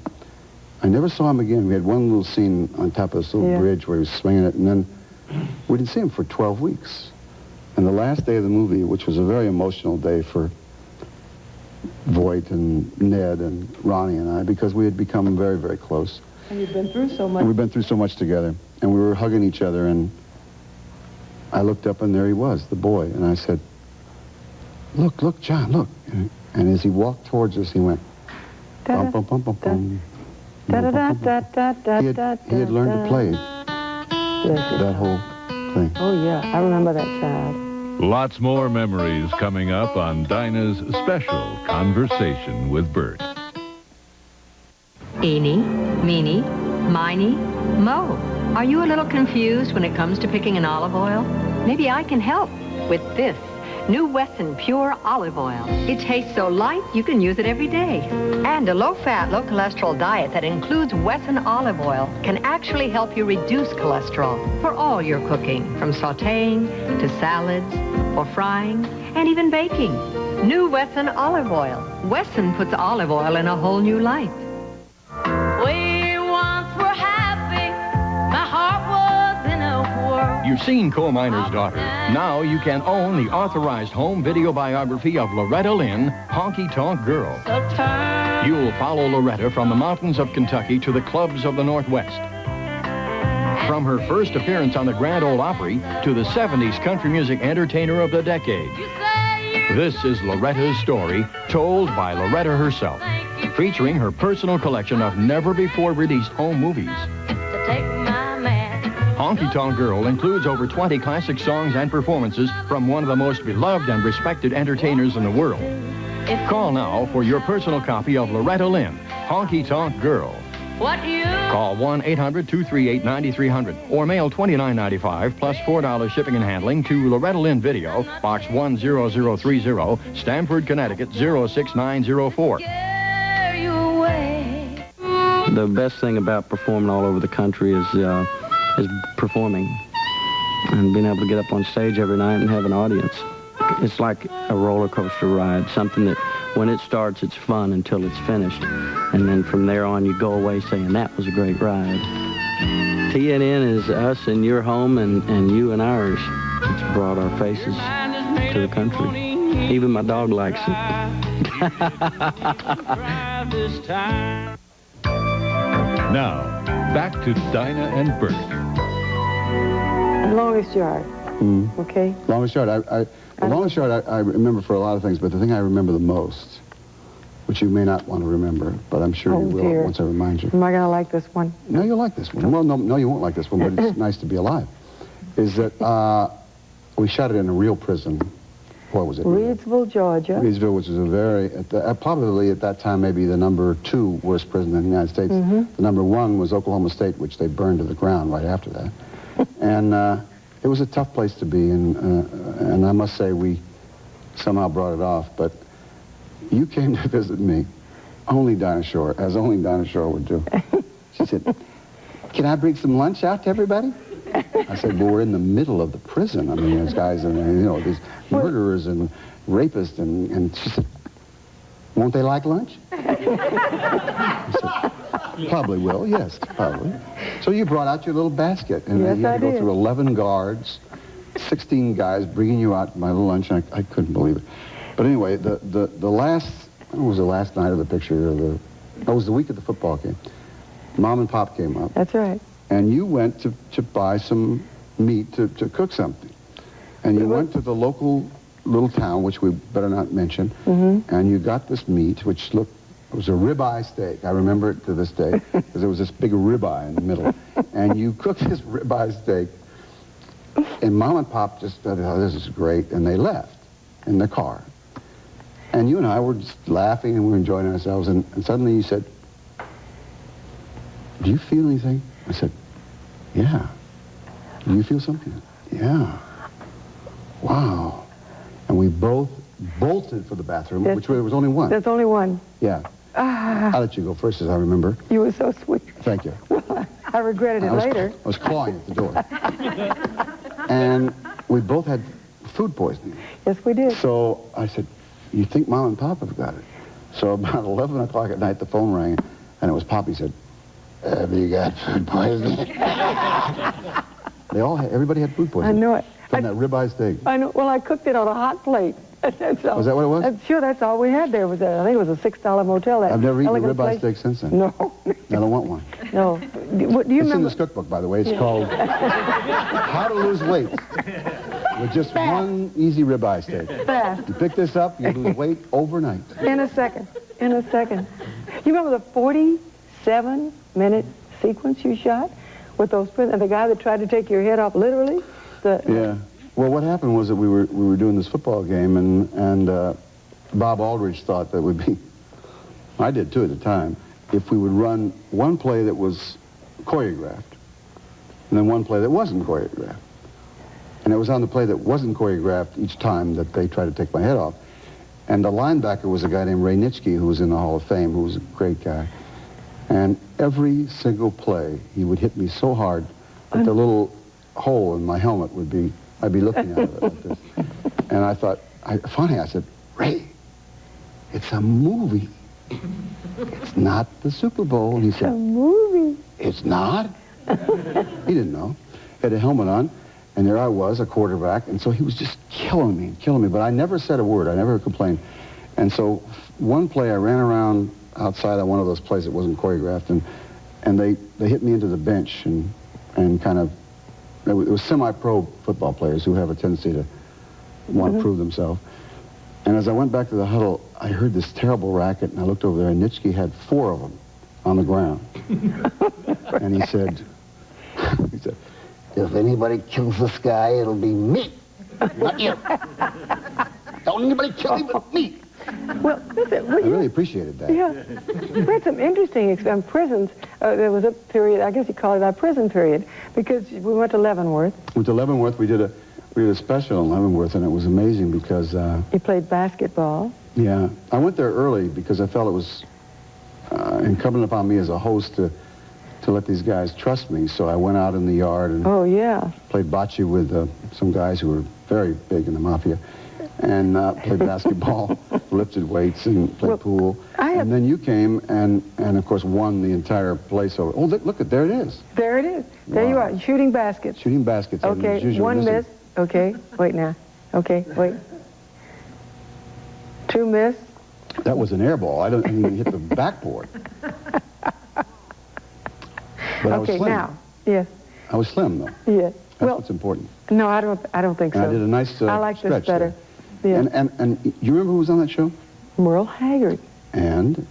[SPEAKER 3] I never saw him again. We had one little scene on top of this little bridge where he was swinging it, and then we didn't see him for 12 weeks. And the last day of the movie, which was a very emotional day for Voight and Ned and Ronnie and I, because we had become very, very close.
[SPEAKER 2] And you've been through so much.
[SPEAKER 3] And we've been through so much together. And we were hugging each other, and I looked up, and there he was, the boy. And I said, look, John, look. And as he walked towards us, he went, bum, bum, bum, bum, bum. He had learned to play that whole thing.
[SPEAKER 2] Oh, yeah. I remember that child.
[SPEAKER 19] Lots more memories coming up on Dinah's special Conversation with Burt.
[SPEAKER 17] Eeny, meeny, miny, mo. Are you a little confused when it comes to picking an olive oil? Maybe I can help with this. New Wesson Pure Olive Oil. It tastes so light, you can use it every day. And a low-fat, low-cholesterol diet that includes Wesson olive oil can actually help you reduce cholesterol for all your cooking, from sautéing to salads, for frying, and even baking. New Wesson Olive Oil. Wesson puts olive oil in a whole new light.
[SPEAKER 5] We once were happy. My heart was in a whirl.
[SPEAKER 20] You've seen Coal Miner's Daughter. Now you can own the authorized home video biography of Loretta Lynn, Honky Tonk Girl. You'll follow Loretta from the mountains of Kentucky to the clubs of the Northwest. From her first appearance on the Grand Ole Opry to the 70s country music entertainer of the decade. This is Loretta's story, told by Loretta herself, featuring her personal collection of never-before-released home movies. Honky Tonk Girl includes over 20 classic songs and performances from one of the most beloved and respected entertainers in the world. Call now for your personal copy of Loretta Lynn, Honky Tonk Girl. Call 1-800-238-9300 or mail $29.95 plus $4 shipping and handling to Loretta Lynn Video, Box 10030, Stamford, Connecticut 06904.
[SPEAKER 21] The best thing about performing all over the country is performing and being able to get up on stage every night and have an audience. It's like a roller coaster ride, something that when it starts, it's fun until it's finished. And then from there on, you go away saying, that was a great ride. TNN is us in your home and you and ours. It's brought our faces to the country. Even my dog likes it.
[SPEAKER 19] Now, back to Dinah and Burt.
[SPEAKER 2] Longest yard. Okay.
[SPEAKER 3] Longest yard. The longest yard I remember for a lot of things, but the thing I remember the most, which you may not want to remember, but I'm sure you will once I remind you.
[SPEAKER 2] Am I going to like this one?
[SPEAKER 3] No, you'll like this one. Well, no, you won't like this one, but it's nice to be alive. Is that we shot it in a real prison. What was it?
[SPEAKER 2] Reidsville, Georgia.
[SPEAKER 3] Reidsville, which is a very, probably at that time, maybe the number 2 worst prison in the United States. The number 1 was Oklahoma State, which they burned to the ground right after that. And it was a tough place to be, and I must say we somehow brought it off. But you came to visit me, only Dinah Shore, as only Dinah Shore would do. She said, "Can I bring some lunch out to everybody?" I said, "Well, we're in the middle of the prison. I mean, there's guys in there, you know, these murderers and rapists," and she said, "Won't they like lunch?" I said, "Probably will, yes, probably." So you brought out your little basket, and you had to go through 11 guards, 16 guys bringing you out my little lunch, and I couldn't believe it. But anyway, the last, what was the last night of the picture? It was the week of the football game. Mom and Pop came up.
[SPEAKER 2] That's right.
[SPEAKER 3] And you went to buy some meat to cook something. And you went to the local little town, which we better not mention, and you got this meat, which looked, it was a ribeye steak. I remember it to this day, because there was this big ribeye in the middle. And you cooked this ribeye steak, and Mom and Pop just thought, oh, this is great, and they left in the car. And you and I were just laughing, and we were enjoying ourselves, and suddenly you said, do you feel anything? I said, yeah. Do you feel something? Yeah. Wow. And we both bolted for the bathroom, which there was only one.
[SPEAKER 2] There's only one.
[SPEAKER 3] Yeah. I'll let you go first, as I remember.
[SPEAKER 2] You were so sweet.
[SPEAKER 3] Thank you.
[SPEAKER 2] Well, I regretted it later.
[SPEAKER 3] I was clawing at the door. And we both had food poisoning.
[SPEAKER 2] Yes, we did.
[SPEAKER 3] So I said, you think Mom and Pop have got it? So about 11 o'clock at night, the phone rang, and it was Pop. He said, have you got food poisoning? Everybody had food poisoning.
[SPEAKER 2] I know it.
[SPEAKER 3] From that ribeye steak.
[SPEAKER 2] I know. Well, I cooked it on a hot plate. That's all.
[SPEAKER 3] Was that what it was?
[SPEAKER 2] I'm sure that's all we had there. I think it was a $6 motel.
[SPEAKER 3] I've never eaten a ribeye steak since then.
[SPEAKER 2] No.
[SPEAKER 3] I don't want one.
[SPEAKER 2] No. Do you remember?
[SPEAKER 3] In this cookbook, by the way. It's called How to Lose Weight with just one easy ribeye steak.
[SPEAKER 2] Fast.
[SPEAKER 3] You pick this up, you lose weight overnight.
[SPEAKER 2] In a second. In a second. You remember the 47-minute sequence you shot with those prisoners? And the guy that tried to take your head off, literally?
[SPEAKER 3] Yeah. Well, what happened was that we were doing this football game, and Bob Aldridge thought that would be, I did too at the time, if we would run one play that was choreographed, and then one play that wasn't choreographed. And it was on the play that wasn't choreographed each time that they tried to take my head off. And the linebacker was a guy named Ray Nitschke, who was in the Hall of Fame, who was a great guy. And every single play, he would hit me so hard that the little hole in my helmet would be, I'd be looking out of it like this. And I thought, finally I said, Ray, it's a movie. It's not the Super Bowl. And he said,
[SPEAKER 2] a movie.
[SPEAKER 3] It's not? He didn't know. He had a helmet on, and there I was, a quarterback, and so he was just killing me, but I never said a word. I never complained. And so one play, I ran around outside on one of those plays that wasn't choreographed, and they hit me into the bench and kind of, it was semi-pro football players who have a tendency to want to prove themselves. And as I went back to the huddle, I heard this terrible racket, and I looked over there, and Nitschke had 4 of them on the ground. And he said, if anybody kills this guy, it'll be me, not you. Don't anybody kill him but me.
[SPEAKER 2] Well, listen,
[SPEAKER 3] I really appreciated that.
[SPEAKER 2] Yeah. We had some interesting prisons. There was a period, I guess you call it our prison period, because we went to Leavenworth.
[SPEAKER 3] Went to Leavenworth. We did a special in Leavenworth, and it was amazing because...
[SPEAKER 2] you played basketball.
[SPEAKER 3] Yeah. I went there early because I felt it was incumbent upon me as a host to let these guys trust me. So I went out in the yard and played bocce with some guys who were very big in the mafia, and played basketball, lifted weights, and played pool. And then you came and of course won the entire place over. Oh, look, there it is.
[SPEAKER 2] There it is. There you are, shooting baskets.
[SPEAKER 3] Shooting baskets.
[SPEAKER 2] Okay, one miss. Okay, wait now. Okay, wait. 2 miss.
[SPEAKER 3] That was an air ball. I didn't even hit the backboard. But I was slim.
[SPEAKER 2] Now, yes.
[SPEAKER 3] I was slim, though.
[SPEAKER 2] Yes.
[SPEAKER 3] That's what's important.
[SPEAKER 2] No, I don't think so.
[SPEAKER 3] And I did a nice
[SPEAKER 2] I like this better.
[SPEAKER 3] Yeah. And you remember who was on that show?
[SPEAKER 2] Merle Haggard.
[SPEAKER 3] And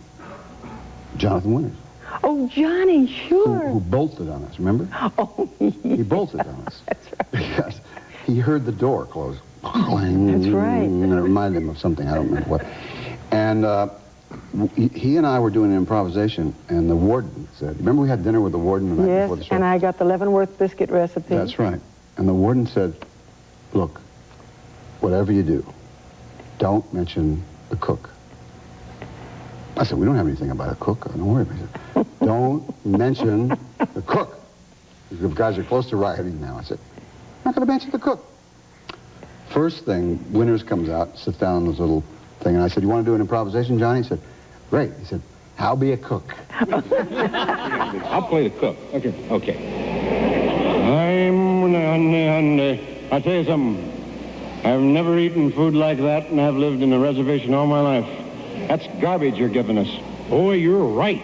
[SPEAKER 3] Jonathan Winters.
[SPEAKER 2] Oh, Johnny, sure.
[SPEAKER 3] Who bolted on us, remember?
[SPEAKER 2] Oh,
[SPEAKER 3] he bolted on us.
[SPEAKER 2] That's right.
[SPEAKER 3] Because he heard the door close.
[SPEAKER 2] That's right.
[SPEAKER 3] And it reminded him of something, I don't remember what. And he and I were doing an improvisation, and the warden said, remember we had dinner with the warden the night before the show?
[SPEAKER 2] And I got the Leavenworth biscuit recipe.
[SPEAKER 3] That's right. And the warden said, look, whatever you do, don't mention the cook. I said, we don't have anything about a cook. Don't worry about it. He said, don't mention the cook. The guys are close to rioting now. I said, I'm not going to mention the cook. First thing, Winters comes out, sits down on this little thing, and I said, you want to do an improvisation, Johnny? He said, great. He said, I'll be a cook.
[SPEAKER 4] I'll play the cook. Okay. I'll tell you something. I've never eaten food like that, and I've lived in a reservation all my life. That's garbage you're giving us. Oh, you're right.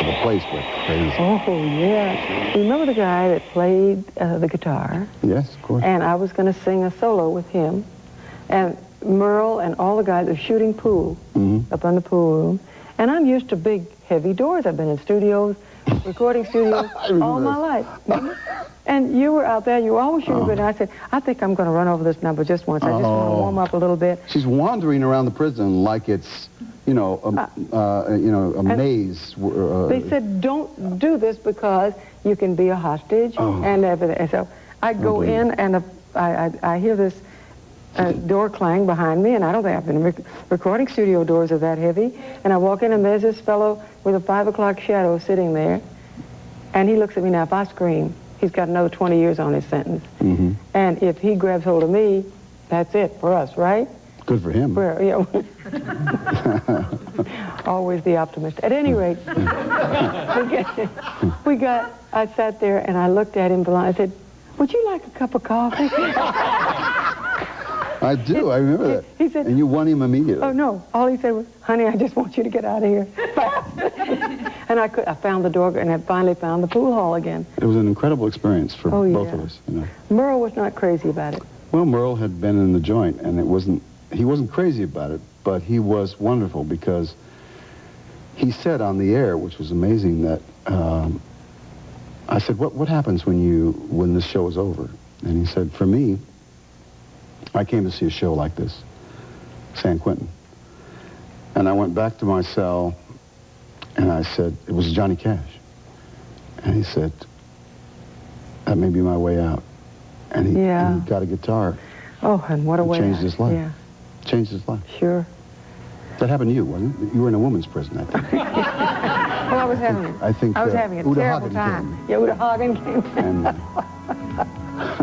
[SPEAKER 3] the place went crazy.
[SPEAKER 2] Oh, yeah. Remember the guy that played the guitar?
[SPEAKER 3] Yes, of course.
[SPEAKER 2] And I was going to sing a solo with him. And Merle and all the guys are shooting pool up in the pool room. And I'm used to big, heavy doors. I've been in studios, recording studios all my life. Remember? And you were out there. You were always shooting good. And I said, I think I'm going to run over this number just once. I just want to warm up a little bit.
[SPEAKER 3] She's wandering around the prison like it's, a maze.
[SPEAKER 2] They said, don't do this because you can be a hostage and everything. And so I go in and I hear this door clang behind me, and I don't think I've been recording studio doors are that heavy. And I walk in, and there's this fellow with a 5 o'clock shadow sitting there, and he looks at me. Now, if I scream, he's got another 20 years on his sentence. And if he grabs hold of me, that's it for us, right?
[SPEAKER 3] Good for him.
[SPEAKER 2] Always the optimist. At any rate, I sat there, and I looked at him, I said, would you like a cup of coffee?
[SPEAKER 3] I do. I remember that.
[SPEAKER 2] He said,
[SPEAKER 3] and you won him immediately.
[SPEAKER 2] Oh, no. All he said was, honey, I just want you to get out of here fast. And I found the door, and I finally found the pool hall again.
[SPEAKER 3] It was an incredible experience for both of us.
[SPEAKER 2] Merle was not crazy about it.
[SPEAKER 3] Well, Merle had been in the joint, and he wasn't crazy about it, but he was wonderful because he said on the air, which was amazing, that I said, what happens when this show is over? And he said, for me, I came to see a show like this, San Quentin. And I went back to my cell, and I said, it was Johnny Cash. And he said, that may be my way out. And he got a guitar.
[SPEAKER 2] Oh, and what a way
[SPEAKER 3] changed
[SPEAKER 2] out.
[SPEAKER 3] his life.
[SPEAKER 2] Yeah.
[SPEAKER 3] Changed his life.
[SPEAKER 2] Sure.
[SPEAKER 3] That happened to you, wasn't it? You were in a woman's prison, I think.
[SPEAKER 2] Well, I was having a terrible time. Yeah, Uda Hagen came.
[SPEAKER 3] And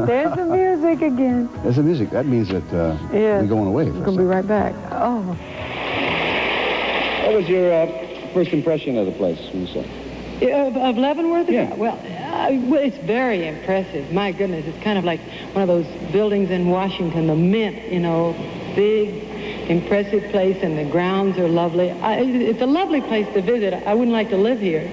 [SPEAKER 2] there's the music again.
[SPEAKER 3] There's the music. That means that we're going away.
[SPEAKER 2] We're going to be right back. Oh.
[SPEAKER 4] What was your first impression of the place when you saw it?
[SPEAKER 2] Of Leavenworth?
[SPEAKER 4] Yeah.
[SPEAKER 2] Well, it's very impressive. My goodness, it's kind of like one of those buildings in Washington, the Mint, big, impressive place, and the grounds are lovely. It's a lovely place to visit. I wouldn't like to live here.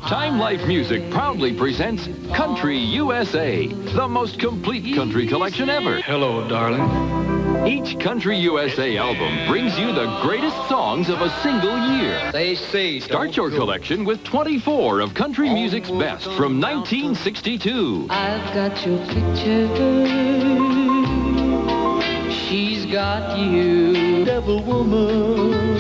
[SPEAKER 20] Time Life Music proudly presents Country USA, the most complete country collection ever.
[SPEAKER 9] Hello, darling.
[SPEAKER 20] Each Country USA album brings you the greatest songs of a single year.
[SPEAKER 9] They say
[SPEAKER 20] Start your collection with 24 of country music's best from 1962.
[SPEAKER 11] I've got your picture. She's got you. Devil woman.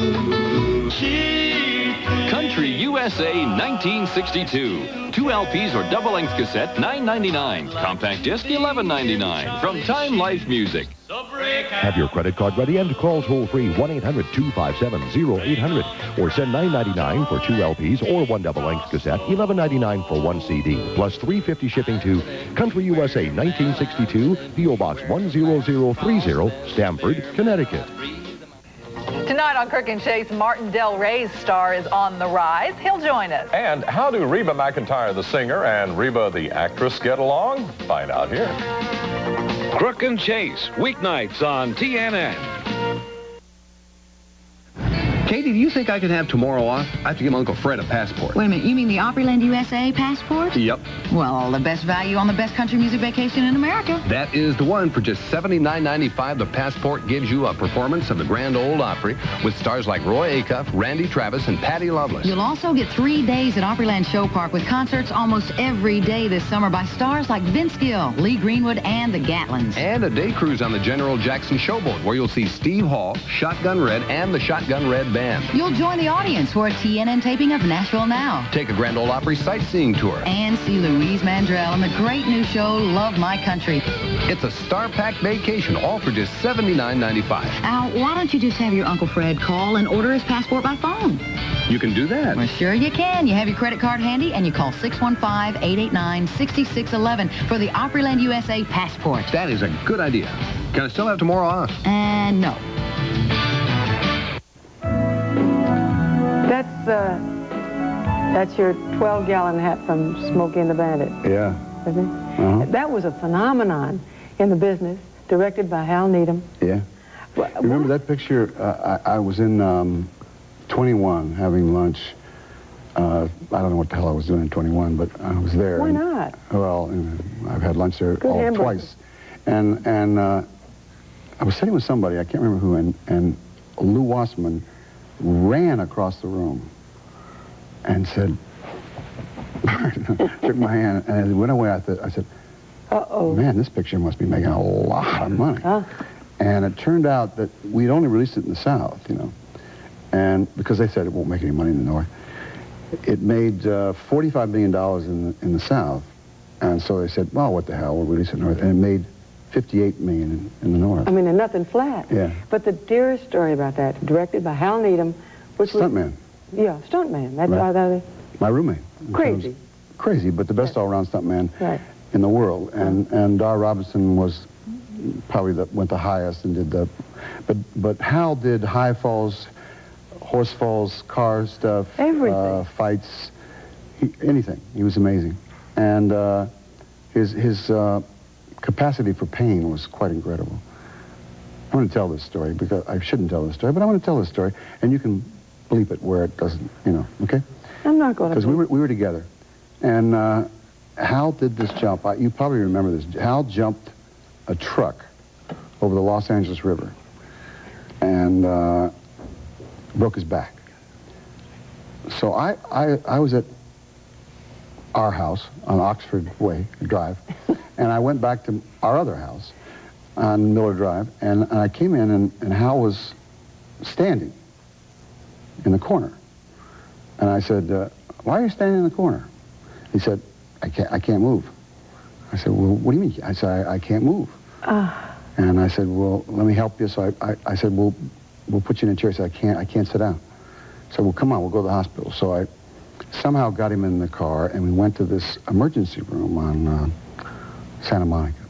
[SPEAKER 20] Country USA 1962. 2 LPs or double-length cassette, $9.99. Compact disc, $11.99. From Time Life Music.
[SPEAKER 1] Have your credit card ready and call toll-free 1-800-257-0800 or send $9.99 for 2 LPs or 1 double-length cassette, $11.99 for 1 CD, plus $3.50 shipping to Country USA 1962, P.O. Box 10030, Stamford, Connecticut.
[SPEAKER 22] Tonight on Kirk and Chase, Martin Del Rey's star is on the rise. He'll join us.
[SPEAKER 23] And how do Reba McEntire, the singer, and Reba, the actress, get along? Find out here.
[SPEAKER 24] Kirk and Chase, weeknights on TNN.
[SPEAKER 25] Katie, do you think I can have tomorrow off? I have to give Uncle Fred a passport.
[SPEAKER 26] Wait a minute, you mean the Opryland USA passport?
[SPEAKER 25] Yep.
[SPEAKER 26] Well, the best value on the best country music vacation in America.
[SPEAKER 25] That is the one. For just $79.95, the passport gives you a performance of the Grand Ole Opry with stars like Roy Acuff, Randy Travis, and Patti Loveless.
[SPEAKER 26] You'll also get 3 days at Opryland Show Park with concerts almost every day this summer by stars like Vince Gill, Lee Greenwood, and the Gatlins.
[SPEAKER 25] And a day cruise on the General Jackson Showboat where you'll see Steve Hall, Shotgun Red, and the Shotgun Red Band.
[SPEAKER 26] You'll join the audience for a TNN taping of Nashville Now.
[SPEAKER 25] Take a Grand Ole Opry sightseeing tour.
[SPEAKER 26] And see Louise Mandrell in the great new show, Love My Country.
[SPEAKER 25] It's a star-packed vacation, all for just $79.95.
[SPEAKER 26] Al, why don't you just have your Uncle Fred call and order his passport by phone?
[SPEAKER 25] You can do that.
[SPEAKER 26] Well, sure you can. You have your credit card handy, and you call 615-889-6611 for the Opryland USA passport.
[SPEAKER 25] That is a good idea. Can I still have tomorrow off?
[SPEAKER 26] No.
[SPEAKER 2] That's your 12-gallon hat from Smokey and the Bandit.
[SPEAKER 3] Yeah.
[SPEAKER 2] Isn't it? That was a phenomenon in the business directed by Hal Needham.
[SPEAKER 3] Yeah. Remember that picture? I was in 21 having lunch. I don't know what the hell I was doing in 21, but I was there.
[SPEAKER 2] Why not?
[SPEAKER 3] Well, I've had lunch there
[SPEAKER 2] Good
[SPEAKER 3] twice. And I was sitting with somebody, I can't remember who, and Lou Wasserman ran across the room and said, shook my hand, and as it went away, I said,
[SPEAKER 2] uh-oh,
[SPEAKER 3] man, this picture must be making a lot of money. And it turned out that we'd only released it in the South, you know, and because they said it won't make any money in the North. It made $45 million in the South, and so they said, well, what the hell, we'll release it in the North, and it made $58 million in the North.
[SPEAKER 2] I mean, and nothing flat.
[SPEAKER 3] Yeah.
[SPEAKER 2] But the dearest story about that, directed by Hal Needham, which
[SPEAKER 3] Stuntman.
[SPEAKER 2] Yeah, Stuntman. That's
[SPEAKER 3] right. My roommate.
[SPEAKER 2] Crazy.
[SPEAKER 3] Crazy, but the best all-around stuntman
[SPEAKER 2] in
[SPEAKER 3] the world. And Dar Robinson was probably went the highest and did the, but Hal did high falls, horse falls, car stuff,
[SPEAKER 2] everything,
[SPEAKER 3] fights, anything. He was amazing, and his capacity for pain was quite incredible. I'm going to tell this story because I shouldn't tell this story, but I want to tell this story, and you can bleep it where it doesn't, you know, okay?
[SPEAKER 2] I'm not going to.
[SPEAKER 3] Because we were together, and Hal did this jump. You probably remember this. Hal jumped a truck over the Los Angeles River and broke his back. So I was at our house on Oxford Way Drive, and I went back to our other house on Miller Drive, and I came in, and Hal was standing in the corner. And I said, why are you standing in the corner? He said, I can't move. I said, well, what do you mean? I said, I can't move. And I said, well, let me help you. So I said, we'll put you in a chair. He said, I can't sit down. I said, well, come on, we'll go to the hospital. So I somehow got him in the car, and we went to this emergency room on Santa Monica.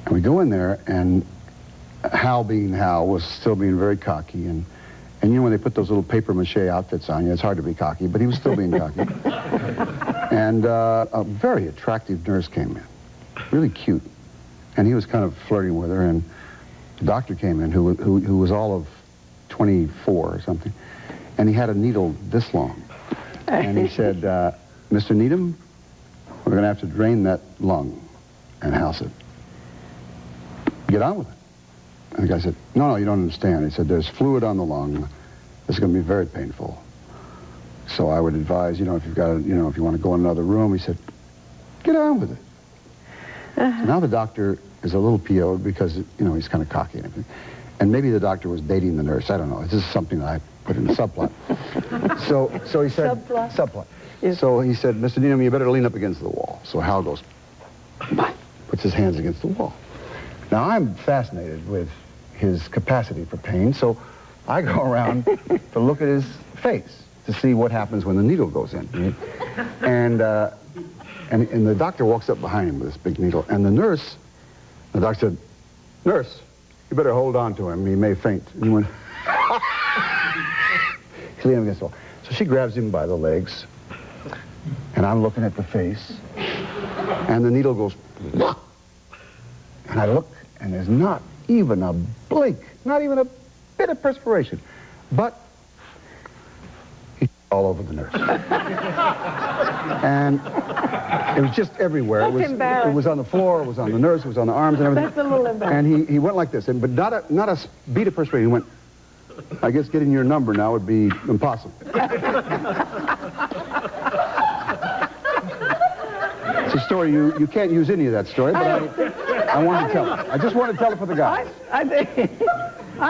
[SPEAKER 3] And we go in there, and Hal, being Hal, was still being very cocky. And you know when they put those little papier-mâché outfits on you, it's hard to be cocky, but he was still being cocky. And a very attractive nurse came in, really cute. And he was kind of flirting with her, and the doctor came in, who was all of 24 or something, and he had a needle this long. And he said, Mr. Needham, we're going to have to drain that lung. And Hal said, get on with it. And the guy said, no, you don't understand. He said, there's fluid on the lung. This is going to be very painful. So I would advise, you know, if you've got, you know, if you want to go in another room, he said, get on with it. So now the doctor is a little PO'd because, you know, he's kind of cocky and everything. And maybe the doctor was dating the nurse. I don't know. This is something that I put in the subplot. So he said, subplot. Yes. So he said, Mr. Needham, you better lean up against the wall. So Hal goes, puts his hands against the wall. Now, I'm fascinated with his capacity for pain, so I go around to look at his face to see what happens when the needle goes in. And the doctor walks up behind him with this big needle, and the doctor said, nurse, you better hold on to him. He may faint. And he went, he's leaning against the wall. So she grabs him by the legs, and I'm looking at the face, and the needle goes, and I look, and there's not even a blink, not even a bit of perspiration, but he's all over the nurse. And it was just everywhere. It was on the floor, it was on the nurse, it was on the arms and everything.
[SPEAKER 2] That's a little embarrassing.
[SPEAKER 3] And he went like this, but not a beat of perspiration. He went, I guess getting your number now would be impossible. It's a story you can't use any of that story, but I want to tell it. I just want to tell it for the guys.
[SPEAKER 2] I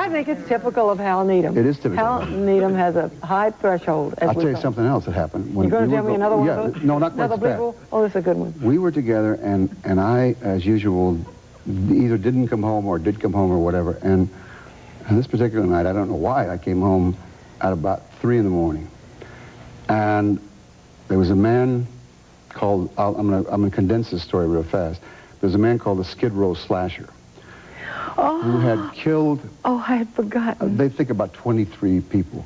[SPEAKER 2] think it's typical of Hal Needham.
[SPEAKER 3] It is typical.
[SPEAKER 2] Hal Needham has a high threshold.
[SPEAKER 3] I'll tell you something else that happened.
[SPEAKER 2] You're going to tell me another one?
[SPEAKER 3] Yeah, no, not quite
[SPEAKER 2] another
[SPEAKER 3] bad.
[SPEAKER 2] Oh, this is a good one.
[SPEAKER 3] We were together, and I, as usual, either didn't come home or did come home or whatever. And this particular night, I don't know why, I came home at about 3 in the morning. And there was a man called, I'm going to condense this story real fast. There's a man called the Skid Row Slasher, who had killed...
[SPEAKER 2] Oh, I had forgotten.
[SPEAKER 3] They think about 23 people,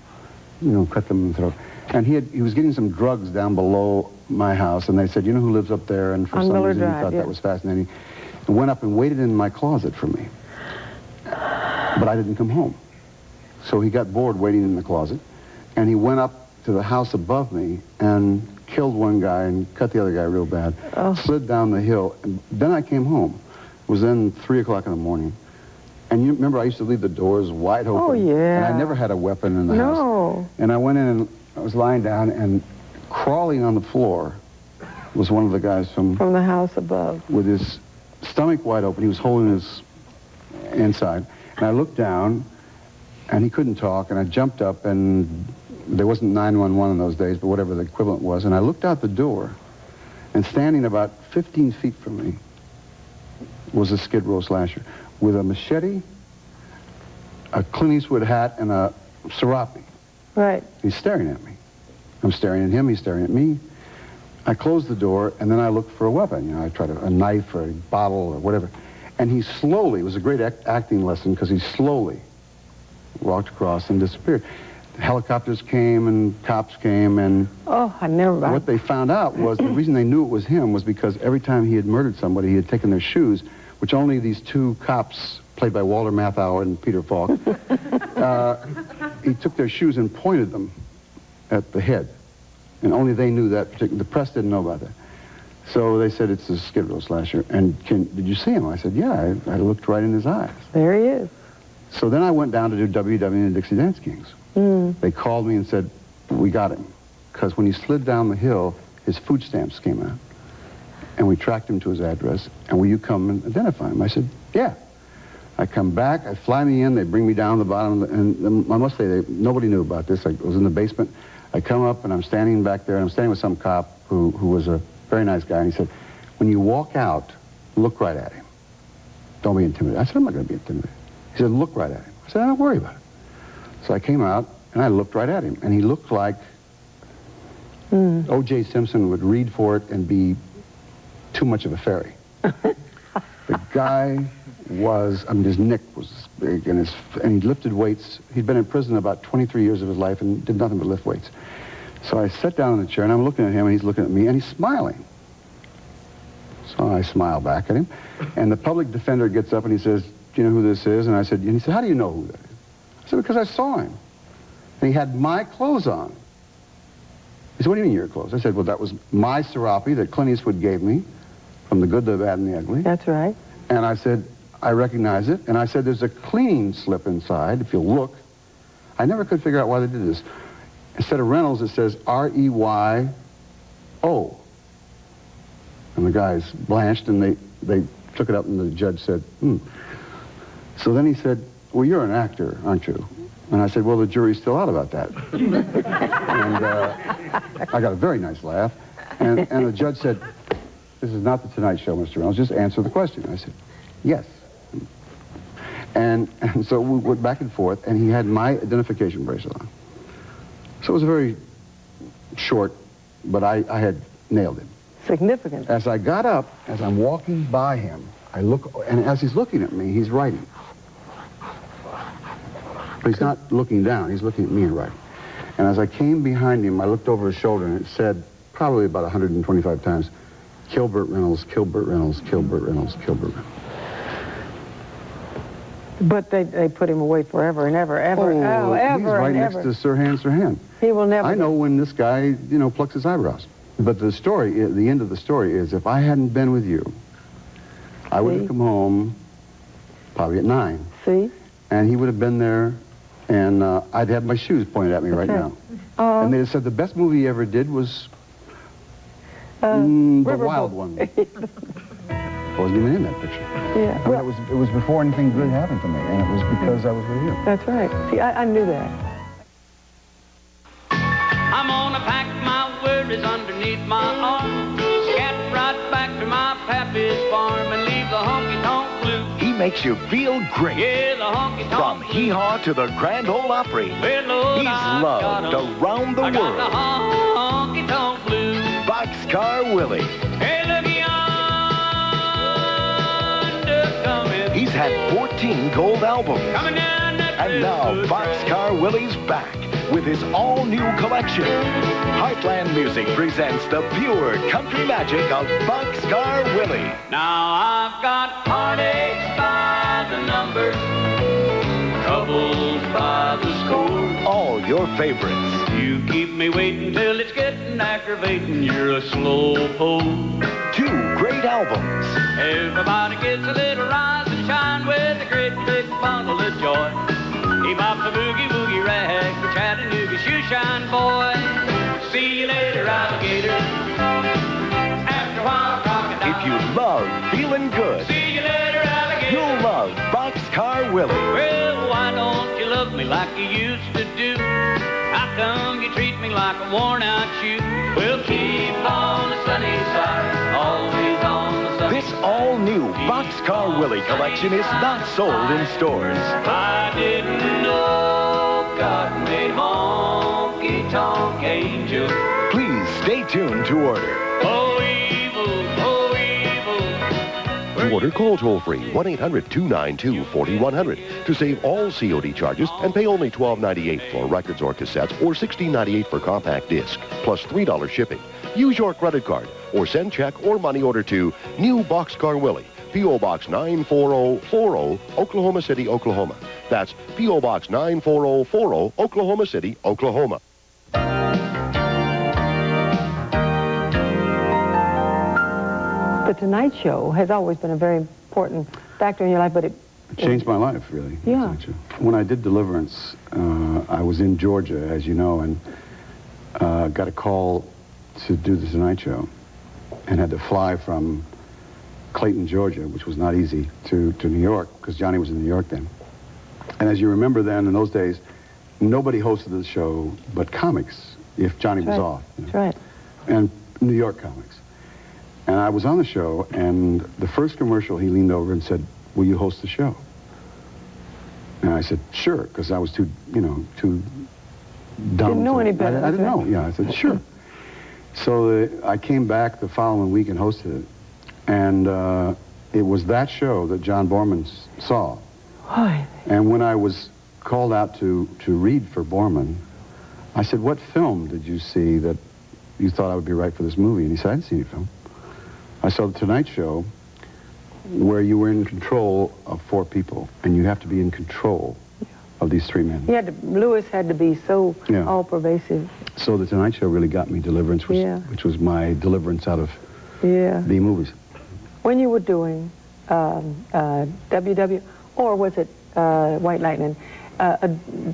[SPEAKER 3] you know, cut them in the throat. And he was getting some drugs down below my house, and they said, you know who lives up there? And for some reason he thought that was fascinating. and went up and waited in my closet for me. But I didn't come home. So he got bored waiting in the closet, and he went up to the house above me and killed one guy and cut the other guy real bad. Slid down the hill. And then I came home. It was then 3 o'clock in the morning. And you remember I used to leave the doors wide open.
[SPEAKER 2] Oh, yeah.
[SPEAKER 3] And I never had a weapon in the house.
[SPEAKER 2] No.
[SPEAKER 3] And I went in and I was lying down, and crawling on the floor was one of the guys from
[SPEAKER 2] the house above.
[SPEAKER 3] With his stomach wide open. He was holding his inside. And I looked down, and he couldn't talk, and I jumped up, and there wasn't 911 in those days, but whatever the equivalent was, and I looked out the door, and standing about 15 feet from me was a Skid Row slasher with a machete, a Clint Eastwood hat, and a serape.
[SPEAKER 2] Right.
[SPEAKER 3] He's staring at me. I'm staring at him, he's staring at me. I closed the door, and then I looked for a weapon. You know, I tried a knife or a bottle or whatever. And he slowly, it was a great acting lesson, because he slowly walked across and disappeared. Helicopters came and cops came, and what they found out was the reason they knew it was him was because every time he had murdered somebody, he had taken their shoes, which only these two cops, played by Walter Matthau and Peter Falk, he took their shoes and pointed them at the head. And only they knew that particular, the press didn't know about that. So they said, it's a Skid Row slasher. And did you see him? I said, yeah, I looked right in his eyes.
[SPEAKER 2] There he is.
[SPEAKER 3] So then I went down to do WW and the Dixie Dance Kings. They called me and said, we got him. Because when he slid down the hill, his food stamps came out. And we tracked him to his address. And will you come and identify him? I said, yeah. I come back, I fly me in, they bring me down to the bottom, and I must say, nobody knew about this. I was in the basement. I come up, and I'm standing back there, and I'm standing with some cop who was a very nice guy, and he said, when you walk out, look right at him. Don't be intimidated. I said, I'm not going to be intimidated. He said, look right at him. I said, don't worry about it. So I came out, and I looked right at him, and he looked like O.J. Simpson would read for it and be too much of a fairy. The guy was, I mean, his neck was big, and he lifted weights. He'd been in prison about 23 years of his life and did nothing but lift weights. So I sat down in the chair, and I'm looking at him, and he's looking at me, and he's smiling. So I smile back at him, and the public defender gets up, and he says, do you know who this is? And he said, how do you know who that is? I said, because I saw him. And he had my clothes on. He said, what do you mean your clothes? I said, well, that was my serape that Clint Eastwood gave me from The Good, the Bad, and the Ugly.
[SPEAKER 2] That's right.
[SPEAKER 3] And I said, I recognize it. And I said, there's a cleaning slip inside, if you'll look. I never could figure out why they did this. Instead of Reynolds, it says R-E-Y-O. And the guys blanched, and they took it up, and the judge said, So then he said, well, you're an actor, aren't you? And I said, well, the jury's still out about that. And I got a very nice laugh. And the judge said, this is not the Tonight Show, Mr. Reynolds. Just answer the question. I said, yes. And so we went back and forth, and he had my identification bracelet on. So it was a very short, but I had nailed him.
[SPEAKER 2] Significant.
[SPEAKER 3] As I got up, as I'm walking by him, I look, and as he's looking at me, he's writing. But he's not looking down, he's looking at me and writing. And as I came behind him, I looked over his shoulder, and it said, probably about 125 times, kill Burt Reynolds, kill Burt Reynolds, kill Burt Reynolds, kill Burt Reynolds.
[SPEAKER 2] But they put him away forever and ever, ever, ever,
[SPEAKER 3] he's right next to Sirhan.
[SPEAKER 2] He will never.
[SPEAKER 3] I know when this guy, plucks his eyebrows. But the story, the end of the story is, if I hadn't been with you, I would have come home probably at 9.
[SPEAKER 2] See?
[SPEAKER 3] And he would have been there, and I'd have my shoes pointed at me right now. And they said the best movie he ever did was The Wild One. I wasn't even in that picture.
[SPEAKER 2] Yeah.
[SPEAKER 3] I mean, it was before anything good happened to me, and it was because I was with you.
[SPEAKER 2] That's right. See, I knew that.
[SPEAKER 11] I'm gonna pack my worries underneath my arm, scat right back to my pappy's farm, and leave the honky-tonk blues.
[SPEAKER 15] He makes you feel great.
[SPEAKER 11] Yeah, the honky-tonk
[SPEAKER 15] From
[SPEAKER 11] blues.
[SPEAKER 15] Hee-Haw to the Grand Ole Opry,
[SPEAKER 11] Well, Lord,
[SPEAKER 15] he's loved around the
[SPEAKER 11] I got
[SPEAKER 15] world.
[SPEAKER 11] the honky-tonk blues.
[SPEAKER 15] Boxcar Willie.
[SPEAKER 11] Hey, look yonder coming.
[SPEAKER 15] He's had 14 gold albums.
[SPEAKER 11] Coming down that
[SPEAKER 15] And now
[SPEAKER 11] railroad track.
[SPEAKER 15] Boxcar Willie's back with his all-new collection. Heartland Music presents the pure country magic of Boxcar Willie.
[SPEAKER 11] Now I've got heartaches by the number, troubles by the score.
[SPEAKER 15] All your favorites.
[SPEAKER 11] You keep me waiting till it's getting aggravating. You're a slow pull.
[SPEAKER 15] 2 great albums.
[SPEAKER 11] Everybody gets a little rise and shine with a great big bundle of joy. He bopped the boogie-woogie rag for Chattanooga shoeshine boy. See you later, alligator. After a while, crocodile.
[SPEAKER 15] If you love feeling good,
[SPEAKER 11] See you later, alligator.
[SPEAKER 15] you'll love Boxcar Willie.
[SPEAKER 11] Well, why don't you love me like you used to do? How come you treat me like a worn-out shoe? We'll keep on the sunny side, always on the sunny
[SPEAKER 15] This
[SPEAKER 11] side.
[SPEAKER 15] all-new Boxcar Willie collection is not sold in stores.
[SPEAKER 11] I didn't know God made honky-tonk angels.
[SPEAKER 15] Please stay tuned to order.
[SPEAKER 11] Oh, evil, oh, evil.
[SPEAKER 1] To order, call toll-free 1-800-292-4100 to save all COD charges and pay only $12.98 for records or cassettes or $16.98 for compact disc, plus $3 shipping. Use your credit card or send check or money order to New Boxcar Willie, P.O. Box 94040, Oklahoma City, Oklahoma. That's P.O. Box 94040, Oklahoma City, Oklahoma.
[SPEAKER 2] The Tonight Show has always been a very important factor in your life, but it
[SPEAKER 3] changed my life, really.
[SPEAKER 2] Yeah.
[SPEAKER 3] When I did Deliverance, I was in Georgia, as you know, and got a call to do the Tonight Show and had to fly from Clayton, Georgia, which was not easy, to New York, because Johnny was in New York then. And as you remember then, in those days, nobody hosted the show but comics, if Johnny was off. You know?
[SPEAKER 2] That's right.
[SPEAKER 3] And New York comics. And I was on the show, and the first commercial, he leaned over and said, "Will you host the show?" And I said, "Sure," because I was too dumb.
[SPEAKER 2] Didn't know any better.
[SPEAKER 3] I didn't know. Yeah, I said, "Sure." So I came back the following week and hosted it. And it was that show that John Borman saw.
[SPEAKER 2] Hi.
[SPEAKER 3] And when I was called out to read for Borman, I said, "What film did you see that you thought I would be right for this movie?" And he said, "I didn't see any film. I saw The Tonight Show, where you were in control of 4 people, and you have to be in control of these 3 men."
[SPEAKER 2] Lewis had to be so all-pervasive.
[SPEAKER 3] So The Tonight Show really got me Deliverance, which was my deliverance out of the movies.
[SPEAKER 2] When you were doing WW, or was it White Lightning, a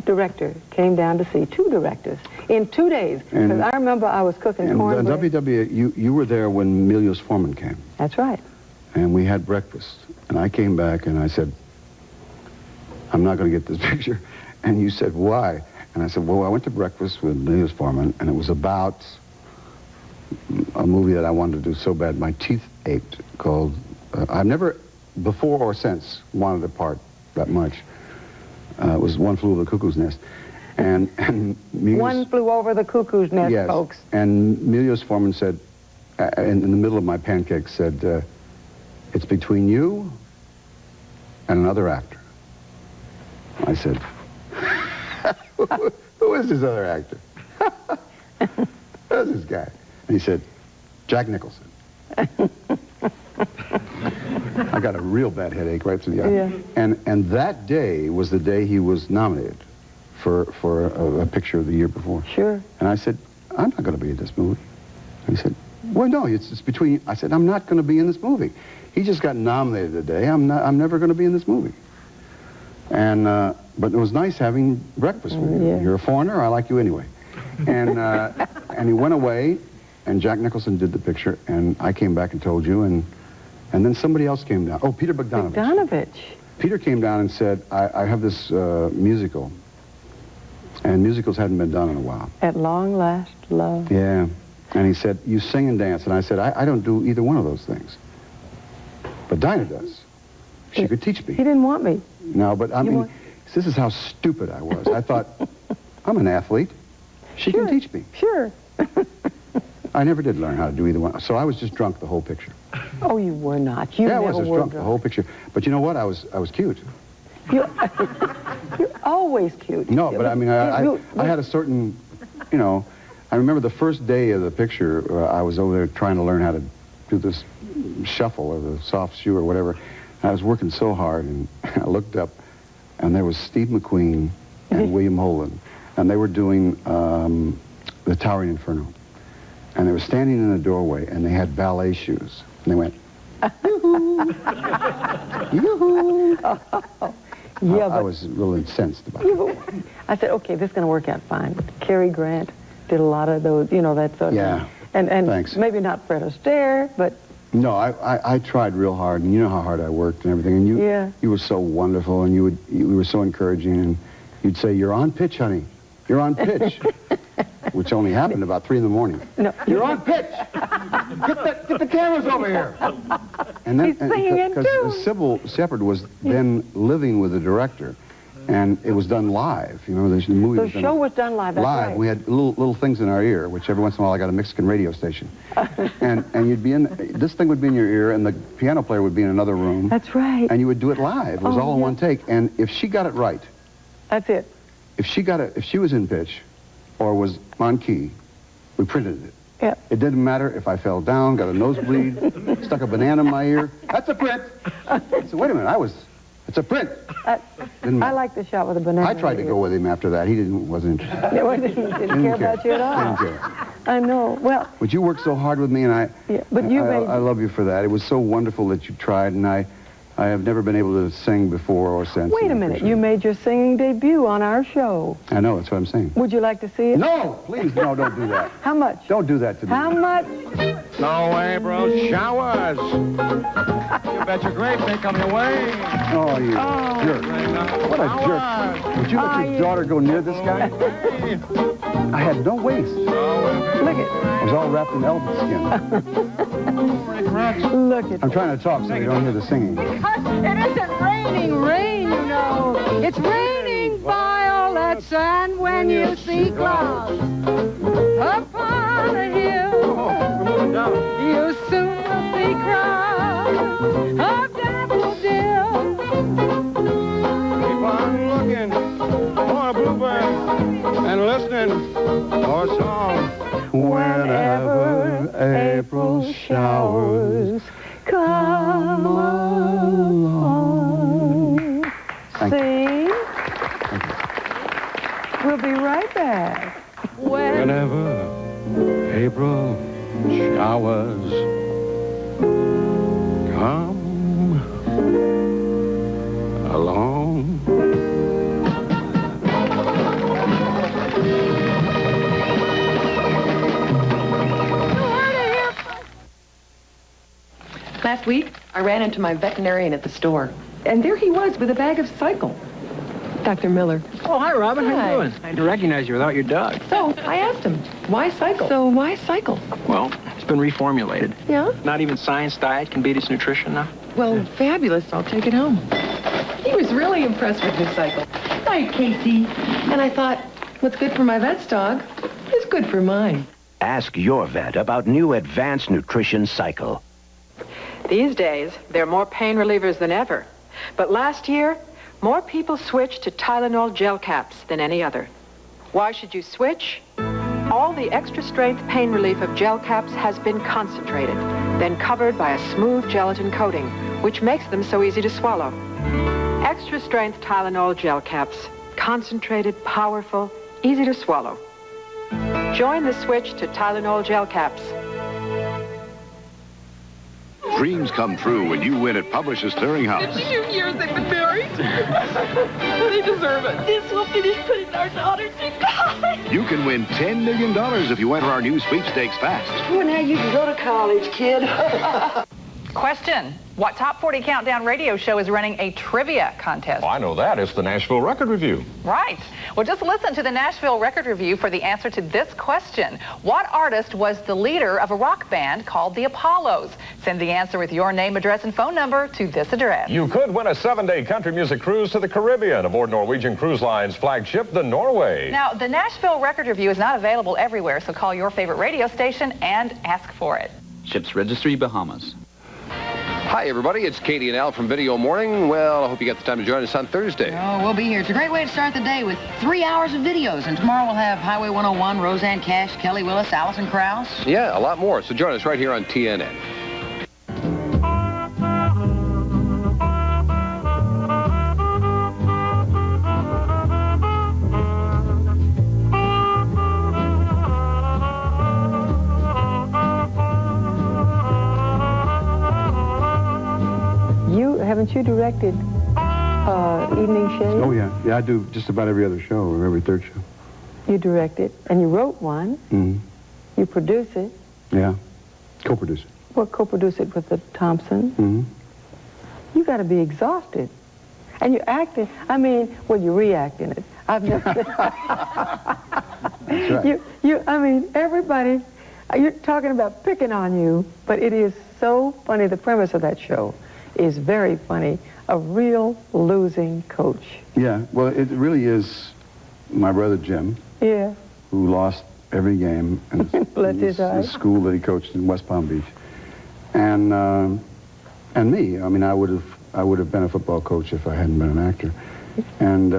[SPEAKER 2] director came down to see 2 directors in 2 days. Because I remember I was cooking cornbread.
[SPEAKER 3] And WW, you were there when Milios Forman came.
[SPEAKER 2] That's right.
[SPEAKER 3] And we had breakfast. And I came back and I said, "I'm not going to get this picture." And you said, "Why?" And I said, "Well, I went to breakfast with Milios Forman, and it was about a movie that I wanted to do so bad my teeth ached, called, I've never, before or since, wanted a part that much. It was One Flew Over the Cuckoo's Nest. And Milios,
[SPEAKER 2] One Flew Over the Cuckoo's Nest,
[SPEAKER 3] yes,
[SPEAKER 2] folks.
[SPEAKER 3] And Milios Forman said, in the middle of my pancakes, said, "It's between you and another actor." I said, "Who is this other actor? Who is this guy?" And he said, "Jack Nicholson." I got a real bad headache right through the eye.
[SPEAKER 2] Yeah.
[SPEAKER 3] And that day was the day he was nominated for a picture of the year before.
[SPEAKER 2] Sure.
[SPEAKER 3] And I said, "I'm not going to be in this movie." And he said, "Well, no, it's between you." I said, "I'm not going to be in this movie. He just got nominated today. I'm never going to be in this movie." And but it was nice having breakfast with you.
[SPEAKER 2] Yeah.
[SPEAKER 3] You're a foreigner. I like you anyway. And and he went away, and Jack Nicholson did the picture, and I came back and told you, and then somebody else came down. Oh, Peter Bogdanovich. Peter came down and said, I have this musical, and musicals hadn't been done in a while.
[SPEAKER 2] At Long Last Love.
[SPEAKER 3] Yeah. And he said, "You sing and dance." And I said, I don't do either one of those things. But Dinah does. She could teach me.
[SPEAKER 2] He didn't want me.
[SPEAKER 3] No, but I mean, this is how stupid I was. I thought, I'm an athlete. She can teach me.
[SPEAKER 2] Sure.
[SPEAKER 3] I never did learn how to do either one. So I was just drunk the whole picture.
[SPEAKER 2] Oh, you were not. You
[SPEAKER 3] I
[SPEAKER 2] never
[SPEAKER 3] was just
[SPEAKER 2] were
[SPEAKER 3] drunk the whole picture. But you know what? I was cute.
[SPEAKER 2] You're always cute.
[SPEAKER 3] No, but I mean, I had a certain, you know, I remember the first day of the picture, I was over there trying to learn how to do this shuffle or the soft shoe or whatever. I was working so hard, and I looked up, and there was Steve McQueen and William Holden, and they were doing the Towering Inferno. And they were standing in the doorway, and they had ballet shoes. And they went, yoo-hoo, yoo-hoo.
[SPEAKER 2] Yeah,
[SPEAKER 3] I was a little incensed about it.
[SPEAKER 2] I said, okay, this is going to work out fine. Cary Grant did a lot of those, you know, that sort of thing. And
[SPEAKER 3] thanks.
[SPEAKER 2] Maybe not Fred Astaire, but...
[SPEAKER 3] No, I tried real hard, and you know how hard I worked and everything. And you were so wonderful, and you were so encouraging, and you'd say, "You're on pitch, honey. You're on pitch," which only happened about 3 in the morning.
[SPEAKER 2] No,
[SPEAKER 3] you're on pitch. Get the cameras over here. And then, because Sybil Shepherd was then living with the director, and it was done live. You know, the movie.
[SPEAKER 2] The show was done live. That's
[SPEAKER 3] live.
[SPEAKER 2] Right.
[SPEAKER 3] We had little things in our ear, which every once in a while I got a Mexican radio station, and you'd be in. This thing would be in your ear, and the piano player would be in another room.
[SPEAKER 2] That's right.
[SPEAKER 3] And you would do it live. It was all in one take. And if she got it right,
[SPEAKER 2] that's it.
[SPEAKER 3] If she was in pitch, or was on key, we printed it.
[SPEAKER 2] Yeah.
[SPEAKER 3] It didn't matter if I fell down, got a nosebleed, stuck a banana in my ear. That's a print. I said, wait a minute, it's a print.
[SPEAKER 2] I like the shot with the banana.
[SPEAKER 3] I tried to go with him after that. He wasn't interested.
[SPEAKER 2] Didn't care about you at all.
[SPEAKER 3] Didn't care.
[SPEAKER 2] I know. Well.
[SPEAKER 3] But you worked so hard with me, and I love you for that. It was so wonderful that you tried, and I have never been able to sing before or since.
[SPEAKER 2] Wait a minute. You made your singing debut on our show.
[SPEAKER 3] I know. That's what I'm saying.
[SPEAKER 2] Would you like to see it?
[SPEAKER 3] No, please, no, don't do that.
[SPEAKER 2] How much?
[SPEAKER 3] Don't do that to me.
[SPEAKER 2] How much?
[SPEAKER 4] No way, bro. Showers. You bet your grave they come your way.
[SPEAKER 3] Oh, you jerk. What a jerk. Would you let your daughter go near this guy? I had no waist.
[SPEAKER 2] Look it.
[SPEAKER 3] I was all wrapped in elephant skin.
[SPEAKER 2] Look it.
[SPEAKER 3] I'm trying to talk so you don't hear the singing.
[SPEAKER 6] Because it isn't raining rain, you know. It's raining violets, and when you see clouds upon a hill, you soon will see crowds of daffodils.
[SPEAKER 4] Keep on looking for a bluebird and listening for a song.
[SPEAKER 3] Whenever April showers come along.
[SPEAKER 2] Sing. We'll be right back.
[SPEAKER 4] Whenever April showers come along.
[SPEAKER 13] Last week, I ran into my veterinarian at the store, and there he was with a bag of cycle. Dr. Miller.
[SPEAKER 9] Oh, hi, Robin. How
[SPEAKER 13] Hi.
[SPEAKER 9] you doing? I had to recognize you without your dog.
[SPEAKER 13] So I asked him, why cycle? So why cycle?
[SPEAKER 9] Well, it's been reformulated.
[SPEAKER 13] Yeah?
[SPEAKER 9] Not even science diet can beat its nutrition now.
[SPEAKER 13] Well, fabulous. I'll take it home. He was really impressed with his cycle. Hi, Casey. And I thought, what's good for my vet's dog is good for mine.
[SPEAKER 7] Ask your vet about new Advanced Nutrition Cycle.
[SPEAKER 17] These days, there are more pain relievers than ever. But last year, more people switched to Tylenol gel caps than any other. Why should you switch? All the extra strength pain relief of gel caps has been concentrated, then covered by a smooth gelatin coating, which makes them so easy to swallow. Extra strength Tylenol gel caps. Concentrated, powerful, easy to swallow. Join the switch to Tylenol gel caps.
[SPEAKER 18] Dreams come true when you win at Publishers Clearinghouse.
[SPEAKER 6] 52 years they've been married. They deserve it. This will finish putting our daughters to college.
[SPEAKER 18] You can win $10 million if you enter our new sweepstakes fast.
[SPEAKER 6] Well, now you can go to college, kid.
[SPEAKER 22] Question. What Top 40 Countdown radio show is running a trivia contest?
[SPEAKER 23] Oh, I know that. It's the Nashville Record Review.
[SPEAKER 22] Right. Well, just listen to the Nashville Record Review for the answer to this question. What artist was the leader of a rock band called the Apollos? Send the answer with your name, address, and phone number to this address.
[SPEAKER 23] You could win a 7-day country music cruise to the Caribbean aboard Norwegian Cruise Line's flagship, the Norway.
[SPEAKER 22] Now, the Nashville Record Review is not available everywhere, so call your favorite radio station and ask for it.
[SPEAKER 8] Ships Registry, Bahamas.
[SPEAKER 25] Hi, everybody. It's Katie and Al from Video Morning. Well, I hope you got the time to join us on Thursday.
[SPEAKER 26] Oh, we'll be here. It's a great way to start the day with 3 hours of videos. And tomorrow we'll have Highway 101, Roseanne Cash, Kelly Willis, Allison Krauss.
[SPEAKER 25] Yeah, a lot more. So join us right here on TNN.
[SPEAKER 2] Haven't you directed Evening Shade?
[SPEAKER 3] Oh, yeah. Yeah, I do just about every other show, or every third show.
[SPEAKER 2] You direct it, and you wrote one.
[SPEAKER 3] Mm-hmm.
[SPEAKER 2] You produce it.
[SPEAKER 3] Yeah. Co-produce it.
[SPEAKER 2] Well, co-produce it with the Thompson.
[SPEAKER 3] Mm-hmm.
[SPEAKER 2] You got to be exhausted. And you act it. I mean, well, you react in it. I've never...
[SPEAKER 3] That's right.
[SPEAKER 2] I mean, everybody, you're talking about picking on you, but it is so funny. The premise of that show is very funny. A real losing coach.
[SPEAKER 3] Yeah, well, it really is my brother Jim.
[SPEAKER 2] Yeah.
[SPEAKER 3] Who lost every game in the school that he coached in West Palm Beach. And me. I mean, I would have been a football coach if I hadn't been an actor. And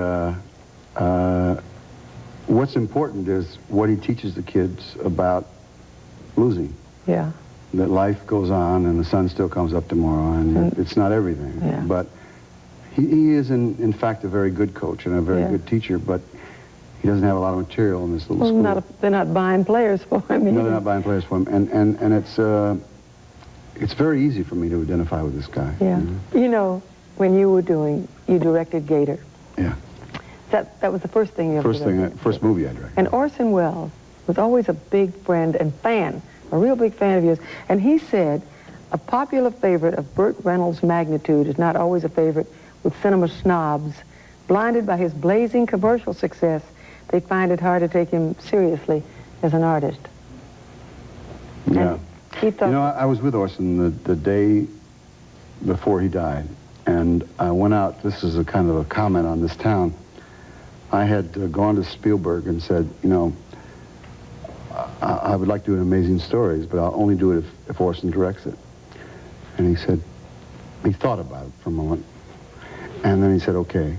[SPEAKER 3] what's important is what he teaches the kids about losing.
[SPEAKER 2] Yeah.
[SPEAKER 3] That life goes on and the sun still comes up tomorrow, and it's not everything.
[SPEAKER 2] Yeah.
[SPEAKER 3] But he is, in fact, a very good coach and a very good teacher, but he doesn't have a lot of material in this little school.
[SPEAKER 2] They're not buying players for him either.
[SPEAKER 3] No, they're not buying players for him. And it's very easy for me to identify with this guy.
[SPEAKER 2] Yeah. You know, when you directed Gator.
[SPEAKER 3] Yeah.
[SPEAKER 2] That was the first thing you ever directed.
[SPEAKER 3] First movie I directed.
[SPEAKER 2] And Orson Welles was always a big friend and fan. A real big fan of yours. And he said, a popular favorite of Burt Reynolds' magnitude is not always a favorite with cinema snobs. Blinded by his blazing commercial success, they find it hard to take him seriously as an artist.
[SPEAKER 3] Yeah.
[SPEAKER 2] He thought,
[SPEAKER 3] you know, I was with Orson the day before he died. And I went out, this is a kind of a comment on this town. I had gone to Spielberg and said, you know, I would like to do Amazing Stories, but I'll only do it if Orson directs it. And he said, he thought about it for a moment, and then he said, okay.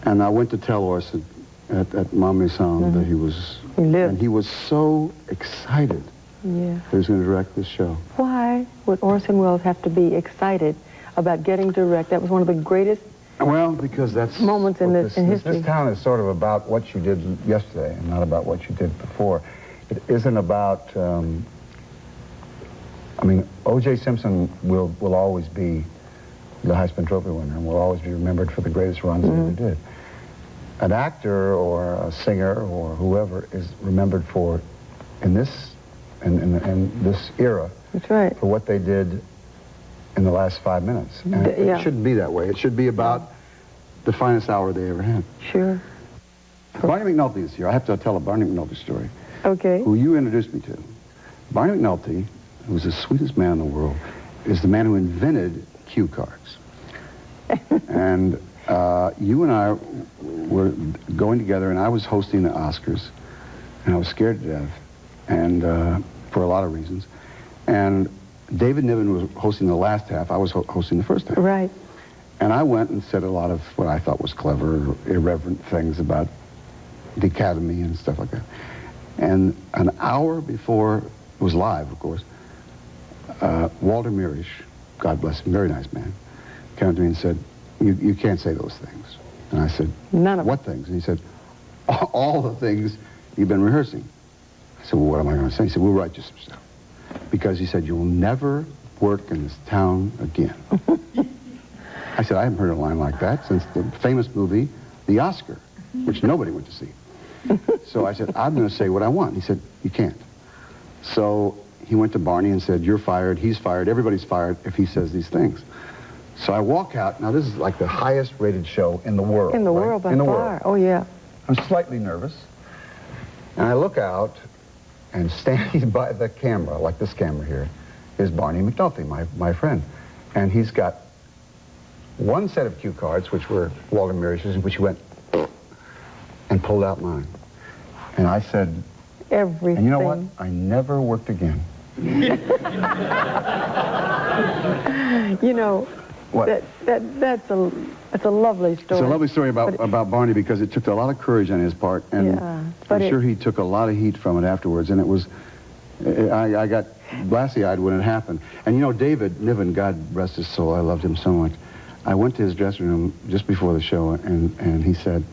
[SPEAKER 3] And I went to tell Orson at Mont-Maison that he was, and he was so excited that he was going to direct this show.
[SPEAKER 2] Why would Orson Welles have to be excited about getting to direct? That was one of the greatest
[SPEAKER 3] because that's
[SPEAKER 2] moments in history.
[SPEAKER 3] This town is sort of about what you did yesterday and not about what you did before. It isn't about, I mean, O.J. Simpson will always be the Heisman Trophy winner and will always be remembered for the greatest runs he ever did. An actor or a singer or whoever is remembered for, in this era,
[SPEAKER 2] that's right,
[SPEAKER 3] for what they did in the last 5 minutes. And it shouldn't be that way. It should be about the finest hour they ever had.
[SPEAKER 2] Sure.
[SPEAKER 3] Barney McNulty is here. I have to tell a Barney McNulty story.
[SPEAKER 2] Okay.
[SPEAKER 3] Who you introduced me to. Barney McNulty, who's the sweetest man in the world, is the man who invented cue cards. And you and I were going together, and I was hosting the Oscars, and I was scared to death, and for a lot of reasons. And David Niven was hosting the last half. I was hosting the first half.
[SPEAKER 2] Right.
[SPEAKER 3] And I went and said a lot of what I thought was clever, irreverent things about the Academy and stuff like that. And an hour before, it was live, of course, Walter Mirisch, God bless him, very nice man, came up to me and said, you can't say those things. And I said,
[SPEAKER 2] none of
[SPEAKER 3] what things? And he said, all the things you've been rehearsing. I said, well, what am I going to say? He said, we'll write you some stuff. Because he said, you'll never work in this town again. I said, I haven't heard a line like that since the famous movie, The Oscar, which nobody went to see. So I said, I'm going to say what I want. He said, you can't. So he went to Barney and said, you're fired, he's fired, everybody's fired if he says these things. So I walk out. Now, this is like the highest rated show in the world.
[SPEAKER 2] In the world, by far. Oh, yeah.
[SPEAKER 3] I'm slightly nervous. And I look out, and standing by the camera, like this camera here, is Barney McNulty, my friend. And he's got one set of cue cards, which were Walter Mirisch's, in which he went and pulled out mine. And I said,
[SPEAKER 2] everything.
[SPEAKER 3] And you know what? I never worked again.
[SPEAKER 2] You know,
[SPEAKER 3] What?
[SPEAKER 2] that's a lovely story.
[SPEAKER 3] It's a lovely story about Barney because it took a lot of courage on his part, and I'm sure he took a lot of heat from it afterwards. And it was, I got glassy-eyed when it happened. And you know, David Niven, God rest his soul, I loved him so much. I went to his dressing room just before the show, and he said,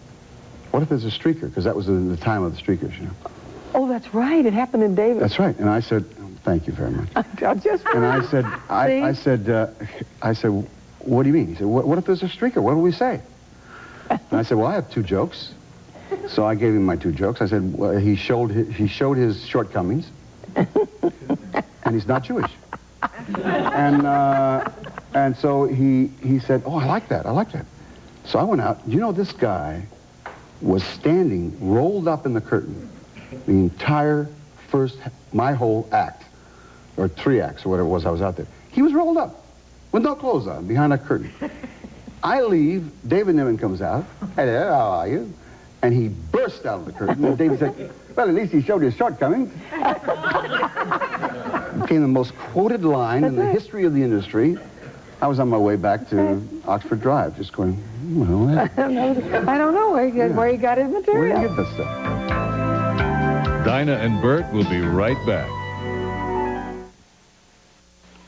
[SPEAKER 3] "What if there's a streaker?" Because that was the time of the streakers, you know.
[SPEAKER 2] Oh, that's right. It happened in David.
[SPEAKER 3] That's right. And I said, "Thank you very much." And I said, I said, "What do you mean?" He said, what if there's a streaker? What do we say? And I said, "Well, I have 2 jokes." So I gave him my 2 jokes. I said, well, he showed his shortcomings, and he's not Jewish. And so he said, "Oh, I like that. I like that." So I went out. You know, this guy was standing, rolled up in the curtain, the entire my whole act, or 3 acts, or whatever it was I was out there. He was rolled up, with no clothes on, behind a curtain. I leave, David Niven comes out, "Hello, how are you?" And he burst out of the curtain, and David said, "Well, at least he showed his shortcomings." It became the most quoted line in the history of the industry. I was on my way back to Oxford Drive, just going, well,
[SPEAKER 2] I don't know where he got his material.
[SPEAKER 3] Where did he get this stuff?
[SPEAKER 19] Dinah and Burt will be right back.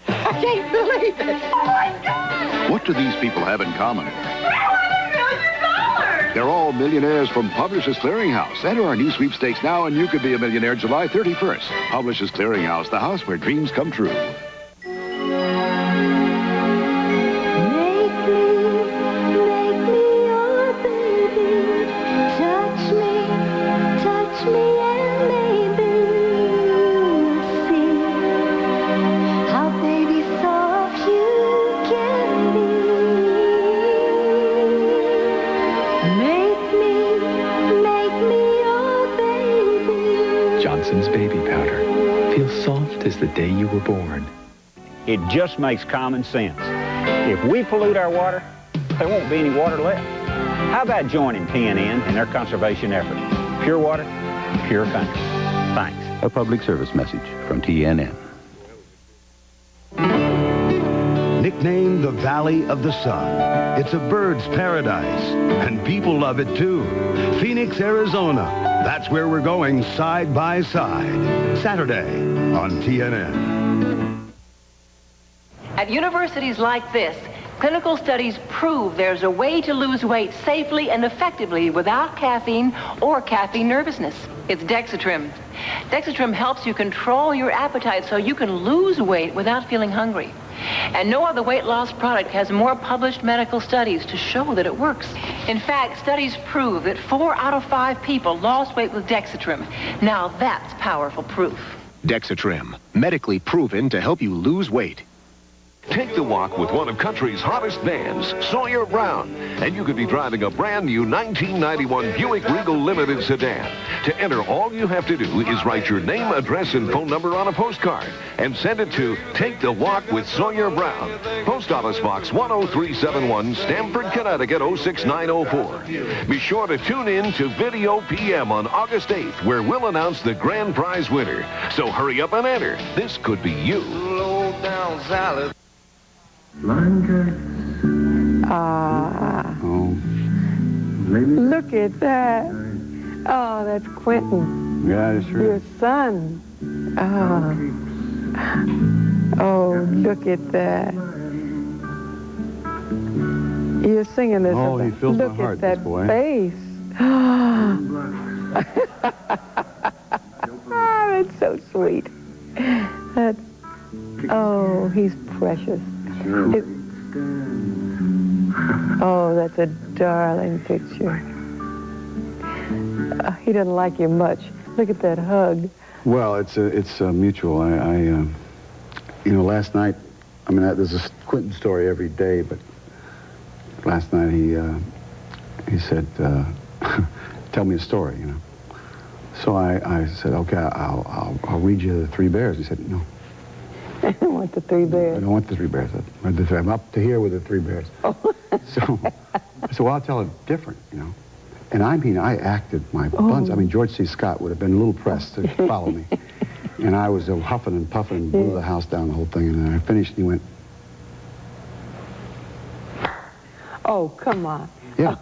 [SPEAKER 6] I can't believe it. Oh, my God.
[SPEAKER 5] What do these people have in common? They're all millionaires from Publishers Clearinghouse. Enter our new sweepstakes now, and you could be a millionaire July 31st. Publishers Clearinghouse, the house where dreams come true.
[SPEAKER 8] Baby powder feels soft as the day you were born.
[SPEAKER 10] It just makes common sense. If we pollute our water, there won't be any water left. How about joining TNN in their conservation effort? Pure water, pure country. Thanks.
[SPEAKER 25] A public service message from TNN.
[SPEAKER 18] Nicknamed the Valley of the Sun, it's a bird's paradise, and people love it too. Phoenix, Arizona. That's where we're going side by side. Saturday on TNN.
[SPEAKER 12] At universities like this, clinical studies prove there's a way to lose weight safely and effectively without caffeine or caffeine nervousness. It's Dexatrim. Dexatrim helps you control your appetite so you can lose weight without feeling hungry. And no other weight loss product has more published medical studies to show that it works. In fact, studies prove that 4 out of 5 people lost weight with Dexatrim. Now that's powerful proof.
[SPEAKER 14] Dexatrim, medically proven to help you lose weight.
[SPEAKER 15] Take the walk with one of country's hottest bands, Sawyer Brown, and you could be driving a brand new 1991 Buick Regal Limited sedan. To enter, all you have to do is write your name, address, and phone number on a postcard and send it to Take the Walk with Sawyer Brown, Post Office Box 10371, Stamford, Connecticut 06904. Be sure to tune in to Video PM on August 8th, where we'll announce the grand prize winner. So hurry up and enter. This could be you. Low down salad.
[SPEAKER 2] Look at that. Oh, that's Quentin.
[SPEAKER 3] Yeah, that's true.
[SPEAKER 2] Your son. Oh, look at that. You're singing this.
[SPEAKER 3] Oh, he fills my
[SPEAKER 2] look
[SPEAKER 3] heart,
[SPEAKER 2] at that
[SPEAKER 3] this boy.
[SPEAKER 2] face. Oh, that's so sweet. That's, oh, he's precious. Oh, that's a darling picture. He doesn't like you much. Look at that hug.
[SPEAKER 3] Well, it's mutual. You know, last night, I mean, there's a Quentin story every day, but last night he said, tell me a story, you know. So I said, okay, I'll read you the 3 Bears. He said, no.
[SPEAKER 2] I don't want the 3 Bears.
[SPEAKER 3] I don't want the 3 Bears. I'm up to here with the 3 Bears.
[SPEAKER 2] Oh.
[SPEAKER 3] So I said, well, I'll tell it different, you know. And I mean, I acted my buns. I mean, George C. Scott would have been a little pressed to follow me. And I was huffing and puffing and blew the house down, the whole thing. And then I finished, and he went,
[SPEAKER 2] Oh, come on.
[SPEAKER 3] Yeah.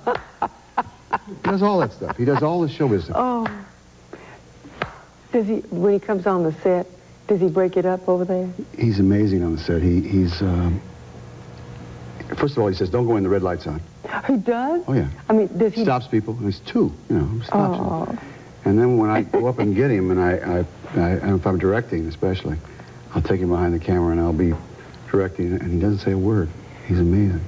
[SPEAKER 3] He does all that stuff. He does all the show business.
[SPEAKER 2] Oh. Does he, when he comes on the set, does he break it up over there?
[SPEAKER 3] He's amazing on the set. He's first of all, he says, don't go in the red light's on.
[SPEAKER 2] He does?
[SPEAKER 3] Oh, yeah.
[SPEAKER 2] I mean, does he...
[SPEAKER 3] Stops people. There's two, you know, stops
[SPEAKER 2] Oh.
[SPEAKER 3] them. And then when I go up and get him, and I if I'm directing especially, I'll take him behind the camera and I'll be directing, and he doesn't say a word. He's amazing.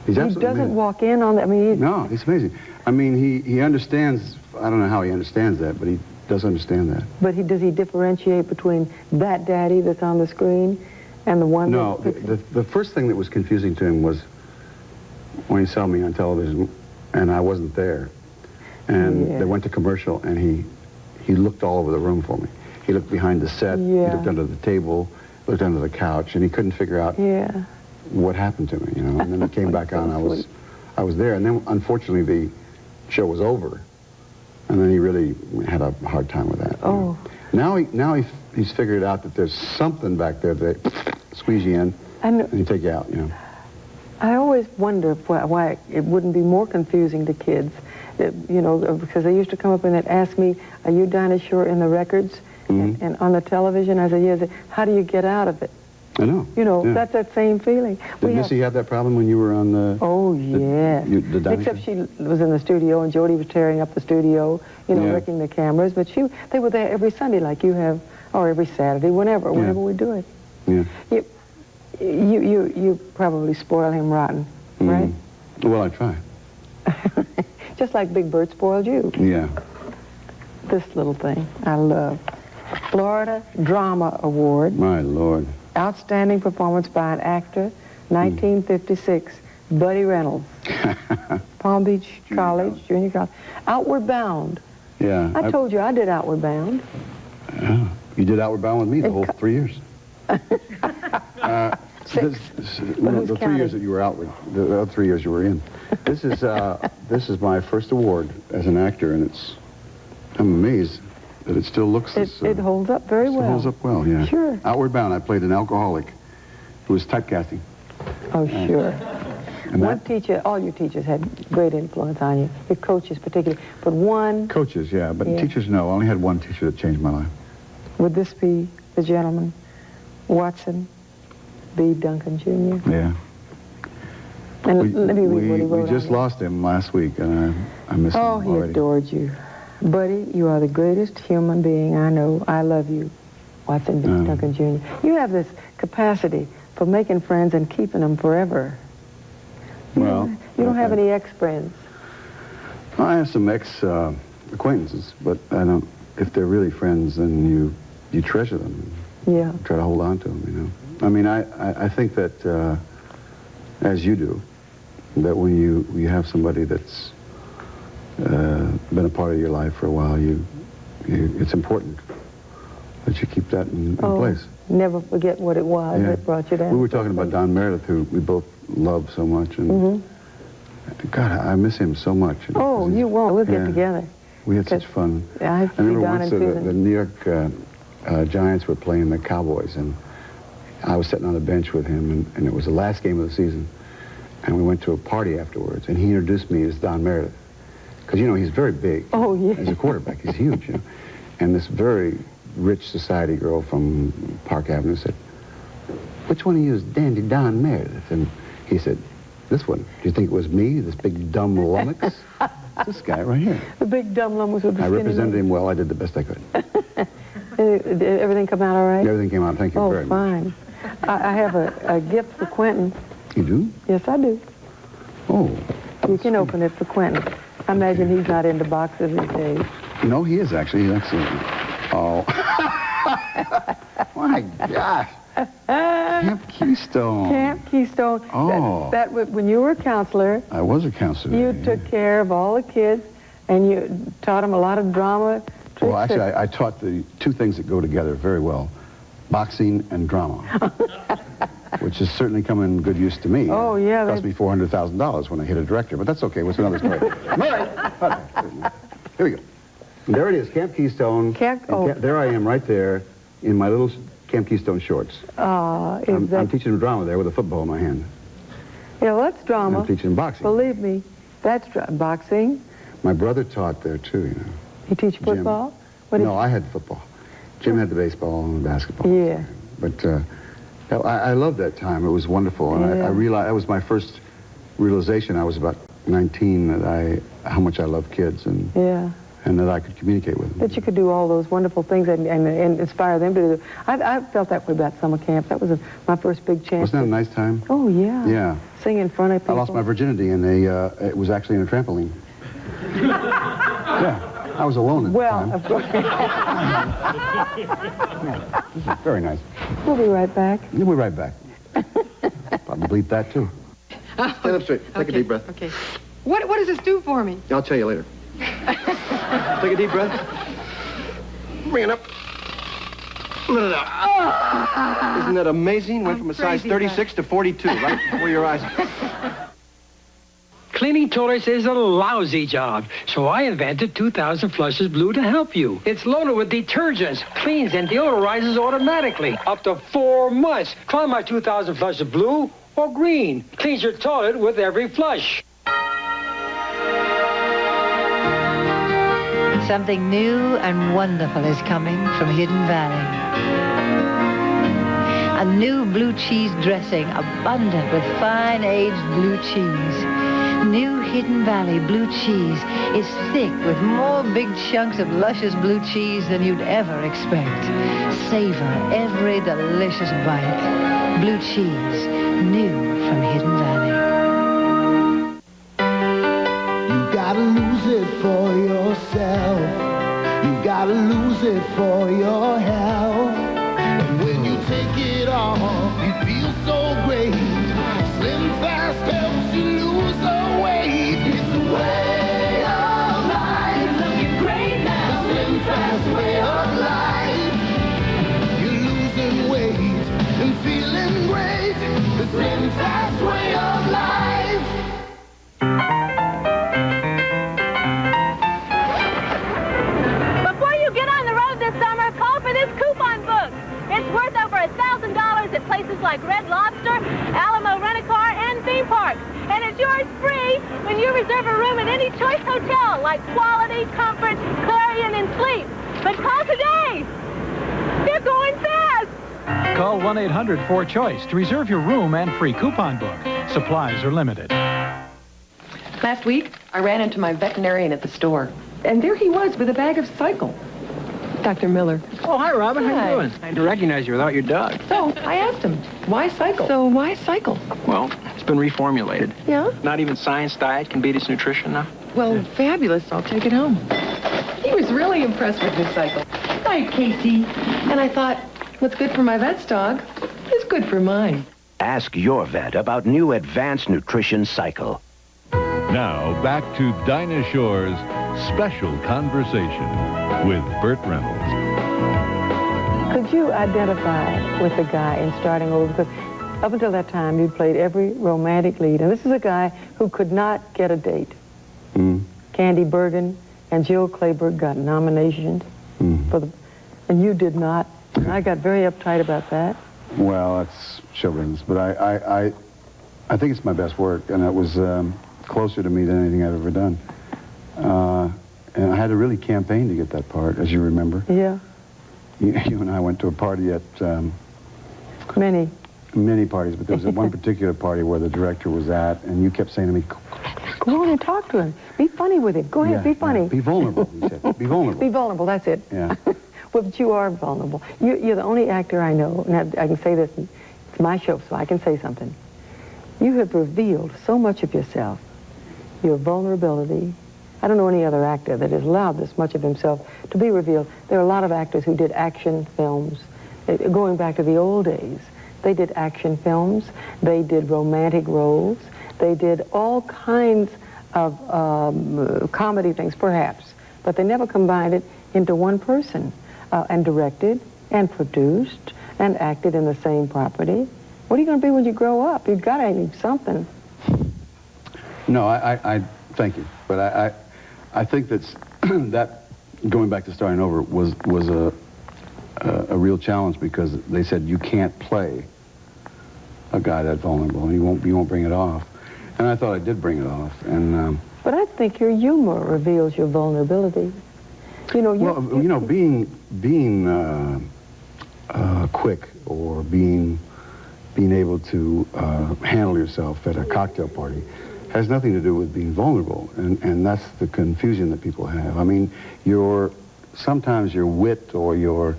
[SPEAKER 3] He's
[SPEAKER 2] He
[SPEAKER 3] absolutely
[SPEAKER 2] doesn't
[SPEAKER 3] amazing.
[SPEAKER 2] walk in on that. I mean,
[SPEAKER 3] No, he's amazing. I mean, he understands, I don't know how he understands that, but he does understand that.
[SPEAKER 2] but does he differentiate between that daddy that's on the screen and the one
[SPEAKER 3] No,
[SPEAKER 2] that's...
[SPEAKER 3] the first thing that was confusing to him was when he saw me on television and I wasn't there. And
[SPEAKER 2] Yeah.
[SPEAKER 3] they went to commercial, and he looked all over the room for me. He looked behind the set,
[SPEAKER 2] Yeah.
[SPEAKER 3] he looked under the table, looked under the couch, and he couldn't figure out
[SPEAKER 2] Yeah.
[SPEAKER 3] what happened to me, you know. And then it came back on, I was there. And then, unfortunately, the show was over. And then he really had a hard time with that.
[SPEAKER 2] Oh.
[SPEAKER 3] Now he's figured out that there's something back there that squeeze you in and you take you out, you know.
[SPEAKER 2] I always wonder why it wouldn't be more confusing to kids, you know, because they used to come up and they'd ask me, are you Dinah Shore in the records?
[SPEAKER 3] Mm-hmm.
[SPEAKER 2] And on the television, I said, yes. How do you get out of it?
[SPEAKER 3] I know.
[SPEAKER 2] You know,
[SPEAKER 3] Yeah.
[SPEAKER 2] that's that same feeling.
[SPEAKER 3] Did Missy have that problem when you were on the...
[SPEAKER 2] Oh, yeah.
[SPEAKER 3] The Dinah
[SPEAKER 2] Except
[SPEAKER 3] show?
[SPEAKER 2] she was in the studio, and Jody was tearing up the studio, you know,
[SPEAKER 3] Yeah.
[SPEAKER 2] wrecking the cameras. But they were there every Sunday like you have, or every Saturday, whenever we do it.
[SPEAKER 3] Yeah.
[SPEAKER 2] You probably spoil him rotten, right?
[SPEAKER 3] Well, I try.
[SPEAKER 2] Just like Big Burt spoiled you.
[SPEAKER 3] Yeah.
[SPEAKER 2] This little thing I love. Florida Drama Award.
[SPEAKER 3] My Lord.
[SPEAKER 2] Outstanding performance by an actor, 1956, Burt Reynolds. Palm Beach College, Junior College. Outward Bound.
[SPEAKER 3] Yeah.
[SPEAKER 2] I told you I did Outward Bound.
[SPEAKER 3] Yeah. You did Outward Bound with me the whole 3 years.
[SPEAKER 2] Six.
[SPEAKER 3] The 3 years that you were outward, the other 3 years you were in. This is my first award as an actor, and I'm amazed that it still looks this...
[SPEAKER 2] It holds up very well.
[SPEAKER 3] It holds up well, yeah.
[SPEAKER 2] Sure.
[SPEAKER 3] Outward Bound, I played an alcoholic who was typecasting.
[SPEAKER 2] Oh, sure.
[SPEAKER 3] And
[SPEAKER 2] One teacher, all your teachers had great influence on you. Your coaches particularly. But one...
[SPEAKER 3] Coaches, yeah, but
[SPEAKER 2] Yeah.
[SPEAKER 3] teachers, no. I only had one teacher that changed my life.
[SPEAKER 2] Would this be the gentleman, Watson B. Duncan Jr.?
[SPEAKER 3] Yeah.
[SPEAKER 2] And let me read what he wrote
[SPEAKER 3] we just
[SPEAKER 2] on it.
[SPEAKER 3] lost him last week, and I miss him
[SPEAKER 2] Oh, he
[SPEAKER 3] already.
[SPEAKER 2] adored you. Buddy, you are the greatest human being I know. I love you, Watson B. Duncan Jr. You have this capacity for making friends and keeping them forever.
[SPEAKER 3] Well,
[SPEAKER 2] You don't have any ex-friends.
[SPEAKER 3] I have some ex-acquaintances, but I don't. If they're really friends, then you treasure them.
[SPEAKER 2] Yeah.
[SPEAKER 3] Try to hold on to them, you know. I mean, I think that, as you do, that when you have somebody that's been a part of your life for a while, it's important that you keep that in place.
[SPEAKER 2] Never forget what it was that brought you down.
[SPEAKER 3] We were talking about Don Meredith, who we both love so much, and God, I miss him so much.
[SPEAKER 2] Oh, you won't. We'll get
[SPEAKER 3] Yeah.
[SPEAKER 2] together.
[SPEAKER 3] We had such fun.
[SPEAKER 2] I
[SPEAKER 3] remember
[SPEAKER 2] Don
[SPEAKER 3] once
[SPEAKER 2] and
[SPEAKER 3] the
[SPEAKER 2] Susan.
[SPEAKER 3] New York Giants were playing the Cowboys, and I was sitting on the bench with him, and it was the last game of the season, and we went to a party afterwards, and he introduced me as Don Meredith, because, you know, he's very big.
[SPEAKER 2] Oh, yeah.
[SPEAKER 3] As a quarterback, he's huge, you know. And this very rich society girl from Park Avenue said, which one of you is Dandy Don Meredith? And he said, this one. Do you think it was me, this big dumb lummox? This guy right here.
[SPEAKER 2] The big dumb lummox with the
[SPEAKER 3] I
[SPEAKER 2] skinny
[SPEAKER 3] represented him well. I did the best I could.
[SPEAKER 2] Did everything come out all right?
[SPEAKER 3] Everything came out. Thank you very much.
[SPEAKER 2] Fine. I have a gift for Quentin.
[SPEAKER 3] You do?
[SPEAKER 2] Yes, I do.
[SPEAKER 3] Oh.
[SPEAKER 2] You can open it for Quentin. I imagine he's not into boxes these days.
[SPEAKER 3] No, he is actually. He's excellent. Oh. My gosh. Camp Keystone.
[SPEAKER 2] Camp Keystone.
[SPEAKER 3] Oh.
[SPEAKER 2] When you were a counselor,
[SPEAKER 3] I was a counselor.
[SPEAKER 2] you took care of all the kids, and you taught them a lot of drama.
[SPEAKER 3] Well, actually, I taught the two things that go together very well, boxing and drama, which has certainly come in good use to me.
[SPEAKER 2] Oh, yeah.
[SPEAKER 3] It cost me $400,000 when I hit a director, but that's okay. What's another story? Murray! Here we go. And there it is, Camp Keystone. There I am right there in my little Camp Keystone shorts. I'm teaching them drama there with a football in my hand.
[SPEAKER 2] Yeah, well, that's drama.
[SPEAKER 3] I'm teaching boxing.
[SPEAKER 2] Believe me, that's boxing.
[SPEAKER 3] My brother taught there, too, you know.
[SPEAKER 2] You teach football?
[SPEAKER 3] No, I had football. Jim had the baseball and the basketball.
[SPEAKER 2] Yeah.
[SPEAKER 3] But I loved that time. It was wonderful. And I realized, that was my first realization. I was about 19, that how much I loved kids and that I could communicate with them.
[SPEAKER 2] That you could do all those wonderful things and inspire them to do. I felt that way about summer camp. That was my first big chance.
[SPEAKER 3] Wasn't that a nice time?
[SPEAKER 2] Oh, yeah.
[SPEAKER 3] Yeah.
[SPEAKER 2] Sing in front of people.
[SPEAKER 3] I lost my virginity and it was actually in a trampoline. Yeah. I was alone at the time.
[SPEAKER 2] Of course.
[SPEAKER 3] Yeah, very nice.
[SPEAKER 2] We'll be right back.
[SPEAKER 3] We'll be right back. Probably bleep that, too.
[SPEAKER 1] Stand up straight. Take a deep breath.
[SPEAKER 13] Okay. What does this do for me?
[SPEAKER 1] I'll tell you later. Take a deep breath. Bring it up. Let it out. Isn't that amazing? Went from a size 36 to 42, right before your eyes.
[SPEAKER 11] Cleaning toilets is a lousy job, so I invented 2000 Flushes Blue to help you. It's loaded with detergents, cleans and deodorizes automatically. Up to 4 months. Try my 2000 Flushes Blue or green. Cleans your toilet with every flush.
[SPEAKER 16] Something new and wonderful is coming from Hidden Valley. A new blue cheese dressing, abundant with fine aged blue cheese. New Hidden Valley blue cheese is thick with more big chunks of luscious blue cheese than you'd ever expect. Savor every delicious bite. Blue cheese, new from Hidden Valley.
[SPEAKER 20] You gotta lose it for yourself. You gotta lose it for your health. And when you take it off, you feel so great. Slim Fast helps you lose the weight. It's the way of life. Looking great now. The Slim Fast way of life. You're losing weight and feeling great. The Slim Fast way of life.
[SPEAKER 21] Before you get on the road this summer, call for this coupon book. It's worth over $1,000 at places like Red Lobster, Alamo Rent-A-Car, and theme parks. And it's yours free when you reserve a room at any choice hotel like Quality, Comfort, Clarion, and Sleep. But call today. They're going fast.
[SPEAKER 24] Call 1-800-4CHOICE to reserve your room and free coupon book. Supplies are limited.
[SPEAKER 13] Last week, I ran into my veterinarian at the store. And there he was with a bag of cycle. Dr. Miller.
[SPEAKER 9] Oh, hi, Robin. How
[SPEAKER 13] Hi.
[SPEAKER 9] you doing? I had to recognize you without your dog.
[SPEAKER 13] So I asked him, why cycle? So why cycle?
[SPEAKER 9] Well, it's been reformulated.
[SPEAKER 13] Yeah?
[SPEAKER 9] Not even science diet can beat its nutrition now.
[SPEAKER 13] Well, fabulous. I'll take it home. He was really impressed with this cycle. Hi, Casey. And I thought, what's good for my vet's dog is good for mine.
[SPEAKER 7] Ask your vet about new Advanced Nutrition Cycle.
[SPEAKER 19] Now, back to Dinah Shore's Special Conversation with Burt Reynolds.
[SPEAKER 2] Could you identify with the guy in starting over? Because up until that time, you played every romantic lead. And this is a guy who could not get a date. Candy Bergen and Jill Clayburgh got nominations for the... And you did not. And I got very uptight about that.
[SPEAKER 3] Well, that's children's, but I think it's my best work, and it was closer to me than anything I've ever done. And I had to really campaign to get that part, as you remember.
[SPEAKER 2] Yeah.
[SPEAKER 3] You and I went to a party at... Many parties, but there was one particular party where the director was at, and you kept saying to me,
[SPEAKER 2] Go on and talk to him. Be funny with him. Go ahead, be funny.
[SPEAKER 3] Yeah. Be vulnerable, he said. Be vulnerable.
[SPEAKER 2] Be vulnerable, that's it.
[SPEAKER 3] Yeah.
[SPEAKER 2] Well, but you are vulnerable. You're the only actor I know, and I can say this, it's my show, so I can say something. You have revealed so much of yourself, your vulnerability. I don't know any other actor that has allowed this much of himself to be revealed. There are a lot of actors who did action films, going back to the old days. They did action films, they did romantic roles, they did all kinds of comedy things, perhaps, but they never combined it into one person, and directed and produced and acted in the same property. What are you going to be when you grow up? You've got to have something.
[SPEAKER 3] No, I thank you, but I think that going back to starting over was a real challenge, because they said you can't play a guy that vulnerable, and you won't bring it off. And I thought I did bring it off. And
[SPEAKER 2] but I think your humor reveals your vulnerability. You know,
[SPEAKER 3] being quick or being able to handle yourself at a cocktail party has nothing to do with being vulnerable, and that's the confusion that people have. I mean, sometimes your wit or your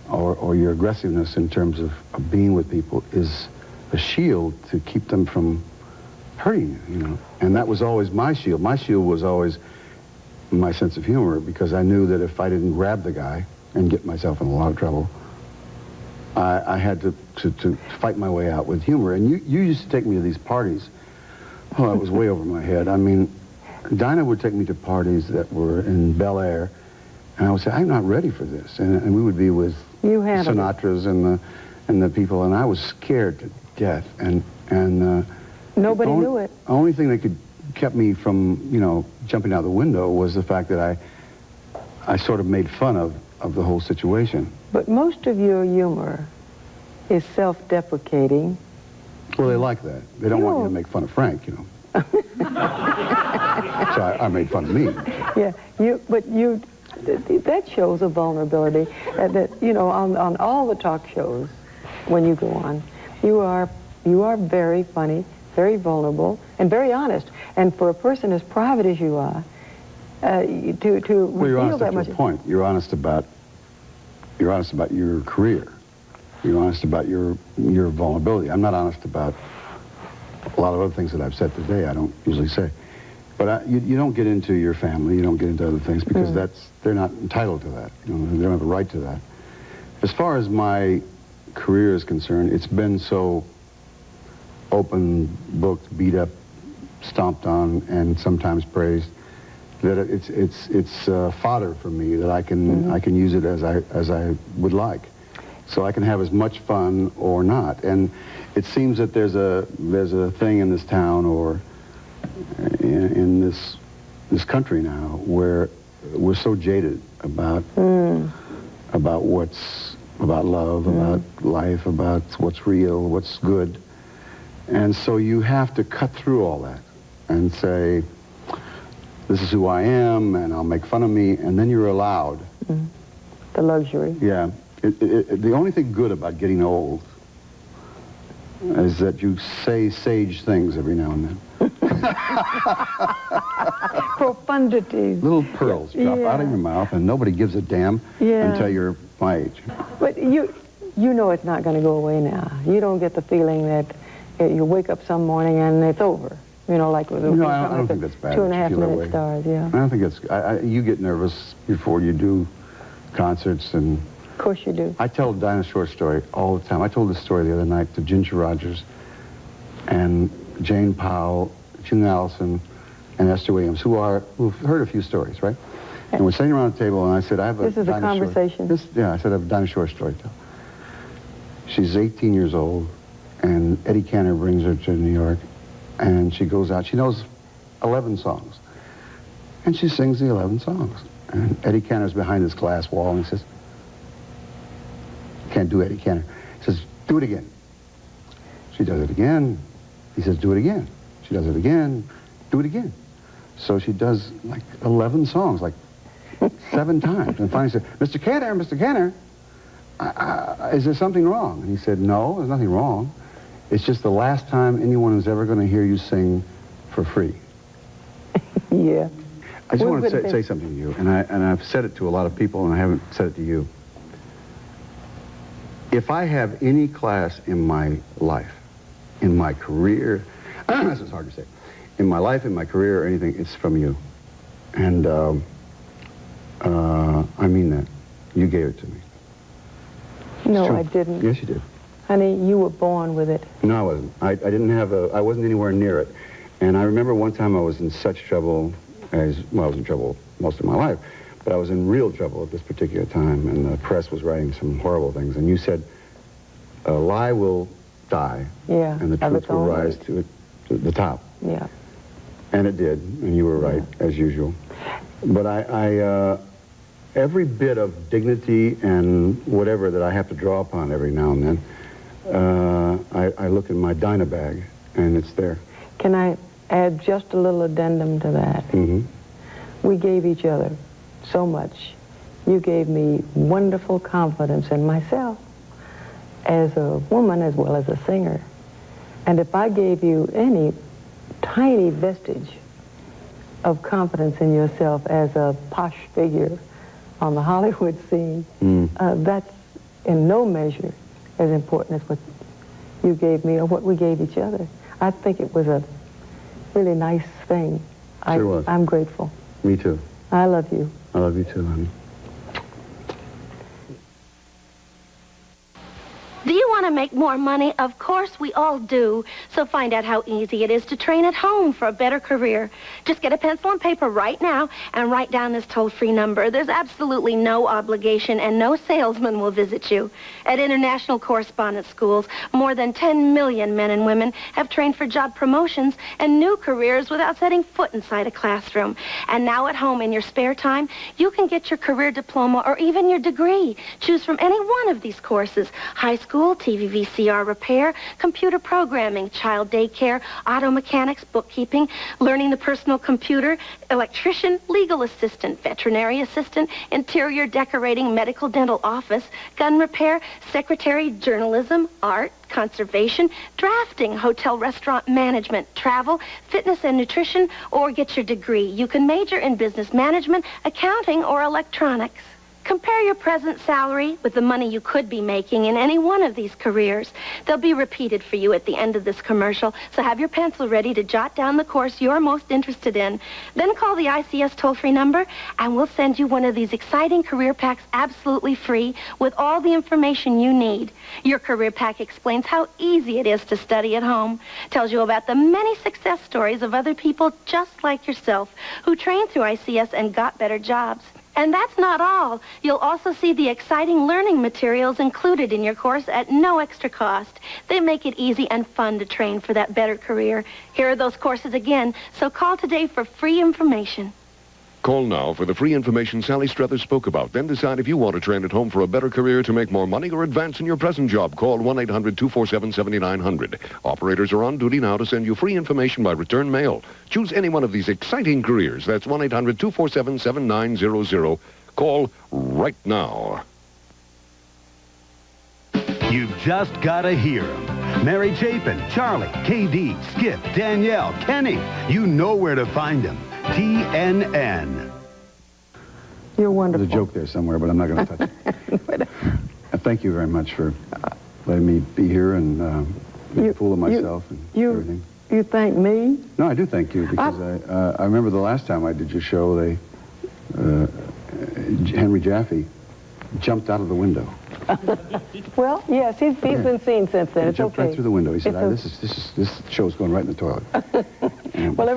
[SPEAKER 3] aggressiveness in terms of being with people is a shield to keep them from hurting you, you know. And that was always my shield. My shield was always my sense of humor, because I knew that if I didn't grab the guy and get myself in a lot of trouble, I had to fight my way out with humor. And you used to take me to these parties. Oh, it was way over my head. I mean, Dinah would take me to parties that were in Bel Air, and I would say, I'm not ready for this. And we would be with Sinatras and the people, and I was scared to death. And
[SPEAKER 2] nobody knew it.
[SPEAKER 3] The only thing that kept me from, you know, jumping out the window was the fact that I sort of made fun of the whole situation.
[SPEAKER 2] But most of your humor is self-deprecating.
[SPEAKER 3] Well, they like that. They don't want you to make fun of Frank, you know. So I made fun of me.
[SPEAKER 2] Yeah, that shows a vulnerability that, you know, on all the talk shows, when you go on, you are very funny, very vulnerable, and very honest. And for a person as private as you are, to
[SPEAKER 3] well, you're honest
[SPEAKER 2] that
[SPEAKER 3] at
[SPEAKER 2] much.
[SPEAKER 3] your point. You're honest about your career. You're honest about your vulnerability. I'm not honest about a lot of other things that I've said today. I don't usually say. But you don't get into your family. You don't get into other things, because they're not entitled to that. You know, they don't have a right to that. As far as my career is concerned, it's been so open, booked, beat up, stomped on, and sometimes praised, that it's fodder for me, that I can use it as I would like. So I can have as much fun or not. And it seems that there's a thing in this town or in this country now where we're so jaded about love, about life, about what's real, what's good. And so you have to cut through all that and say, this is who I am, and I'll make fun of me, and then you're allowed.
[SPEAKER 2] The luxury.
[SPEAKER 3] Yeah. The only thing good about getting old is that you say sage things every now and then.
[SPEAKER 2] Profundities.
[SPEAKER 3] Little pearls drop out of your mouth, and nobody gives a damn until you're my age.
[SPEAKER 2] But you know it's not going to go away now. You don't get the feeling that you wake up some morning and it's over. You know, like with
[SPEAKER 3] I don't think that's bad.
[SPEAKER 2] 2.5-minute stars, yeah.
[SPEAKER 3] I don't think that's... you get nervous before you do concerts, and...
[SPEAKER 2] Of course you do.
[SPEAKER 3] I tell Dinah Shore story all the time. I told this story the other night to Ginger Rogers and Jane Powell, June Allison, and Esther Williams, who've heard a few stories, right? And we're sitting around the table, and I said, I have a
[SPEAKER 2] This is a conversation.
[SPEAKER 3] I said, I have a Dinah Shore story to tell. She's 18 years old, and Eddie Cantor brings her to New York, and she goes out. She knows 11 songs, and she sings the 11 songs. And Eddie Cantor's behind this glass wall, and he says, can't do Eddie Cantor. He says, do it again. She does it again. He says, do it again. She does it again. Do it again. So she does like 11 songs, like 7 times. And finally said, Mr. Cantor, is there something wrong? And he said, no, there's nothing wrong. It's just the last time anyone is ever going to hear you sing for free.
[SPEAKER 2] Yeah.
[SPEAKER 3] I just want to say something to you, and I've said it to a lot of people, and I haven't said it to you. If I have any class in my life, in my career, this is hard to say, in my life, in my career, or anything, it's from you. And I mean that. You gave it to me.
[SPEAKER 2] No, I didn't.
[SPEAKER 3] Yes, you did.
[SPEAKER 2] Honey, you were born with it.
[SPEAKER 3] No, I wasn't. I wasn't anywhere near it. And I remember one time I was in such trouble I was in trouble most of my life, but I was in real trouble at this particular time, and the press was writing some horrible things. And you said, a lie will die, and the truth will rise to the top.
[SPEAKER 2] Yeah.
[SPEAKER 3] And it did, and you were right, as usual. But every bit of dignity and whatever that I have to draw upon every now and then, I look in my Dinah bag, and it's there.
[SPEAKER 2] Can I add just a little addendum to that?
[SPEAKER 3] Mm-hmm.
[SPEAKER 2] We gave each other so much. You gave me wonderful confidence in myself as a woman as well as a singer. And if I gave you any tiny vestige of confidence in yourself as a posh figure on the Hollywood scene, that's in no measure as important as what you gave me or what we gave each other. I think it was a really nice thing.
[SPEAKER 3] Sure was.
[SPEAKER 2] I'm grateful.
[SPEAKER 3] Me too.
[SPEAKER 2] I love you.
[SPEAKER 3] I love you too, honey.
[SPEAKER 21] Do you want to make more money? Of course we all do. So find out how easy it is to train at home for a better career. Just get a pencil and paper right now and write down this toll-free number. There's absolutely no obligation and no salesman will visit you. At international correspondence schools, more than 10 million men and women have trained for job promotions and new careers without setting foot inside a classroom. And now at home in your spare time, you can get your career diploma or even your degree. Choose from any one of these courses: high school, TV VCR repair, computer programming, child daycare, auto mechanics, bookkeeping, learning the personal computer, electrician, legal assistant, veterinary assistant, interior decorating, medical dental office, gun repair, secretary, journalism, art, conservation, drafting, hotel restaurant management, travel, fitness and nutrition, or get your degree. You can major in business management, accounting, or electronics. Compare your present salary with the money you could be making in any one of these careers. They'll be repeated for you at the end of this commercial, so have your pencil ready to jot down the course you're most interested in. Then call the ICS toll-free number, and we'll send you one of these exciting career packs absolutely free with all the information you need. Your career pack explains how easy it is to study at home, tells you about the many success stories of other people just like yourself who trained through ICS and got better jobs. And that's not all. You'll also see the exciting learning materials included in your course at no extra cost. They make it easy and fun to train for that better career. Here are those courses again, so call today for free information.
[SPEAKER 15] Call now for the free information Sally Struthers spoke about. Then decide if you want to train at home for a better career to make more money or advance in your present job. Call 1-800-247-7900. Operators are on duty now to send you free information by return mail. Choose any one of these exciting careers. That's 1-800-247-7900. Call right now.
[SPEAKER 18] You've just got to hear them. Mary Chapin, Charlie, KD, Skip, Danielle, Kenny. You know where to find them. TNN.
[SPEAKER 2] You're wonderful.
[SPEAKER 3] There's a joke there somewhere, but I'm not going to touch it. Thank you very much for letting me be here and make a fool of myself and everything.
[SPEAKER 2] You thank me?
[SPEAKER 3] No, I do thank you because I remember the last time I did your show, Henry Jaffe jumped out of the window.
[SPEAKER 2] Well, yes, he's been seen since then.
[SPEAKER 3] He
[SPEAKER 2] It's
[SPEAKER 3] jumped
[SPEAKER 2] okay.
[SPEAKER 3] right through the window. He said, this show's going right in the toilet.
[SPEAKER 2] Well,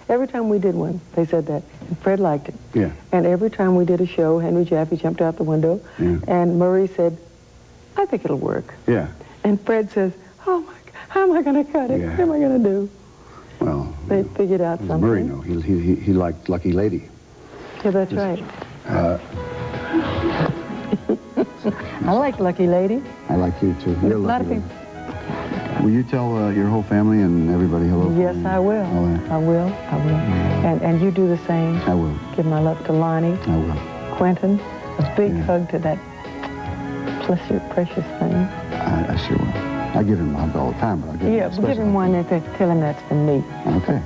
[SPEAKER 2] every time we did one, they said that. And Fred liked it.
[SPEAKER 3] Yeah.
[SPEAKER 2] And every time we did a show, Henry Jaffe jumped out the window.
[SPEAKER 3] Yeah.
[SPEAKER 2] And Murray said, I think it'll work.
[SPEAKER 3] Yeah.
[SPEAKER 2] And Fred says, oh, my God, how am I going to cut it?
[SPEAKER 3] Yeah.
[SPEAKER 2] What am I going to do?
[SPEAKER 3] Well,
[SPEAKER 2] They figured out something.
[SPEAKER 3] Murray, no. He liked Lucky Lady.
[SPEAKER 2] Yeah, that's right. I like Lucky Lady.
[SPEAKER 3] I like you, too. You're
[SPEAKER 2] A lot of
[SPEAKER 3] Lucky
[SPEAKER 2] people.
[SPEAKER 3] Lady. Will you tell your whole family and everybody hello?
[SPEAKER 2] Yes, I will.
[SPEAKER 3] All right.
[SPEAKER 2] I will. And you do the same.
[SPEAKER 3] I will.
[SPEAKER 2] Give my love to Lonnie.
[SPEAKER 3] I will.
[SPEAKER 2] Quentin, a big hug to that precious thing.
[SPEAKER 3] I sure will. I give him a hug all the time, but I'll give him a special
[SPEAKER 2] give him one and tell him that's from me.
[SPEAKER 3] Okay.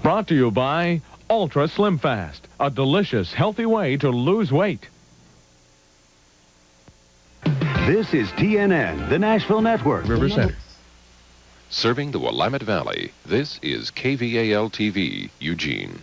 [SPEAKER 19] Brought to you by Ultra Slim Fast, a delicious, healthy way to lose weight.
[SPEAKER 18] This is TNN, the Nashville Network.
[SPEAKER 4] River Center. Serving the Willamette Valley, this is KVAL-TV, Eugene.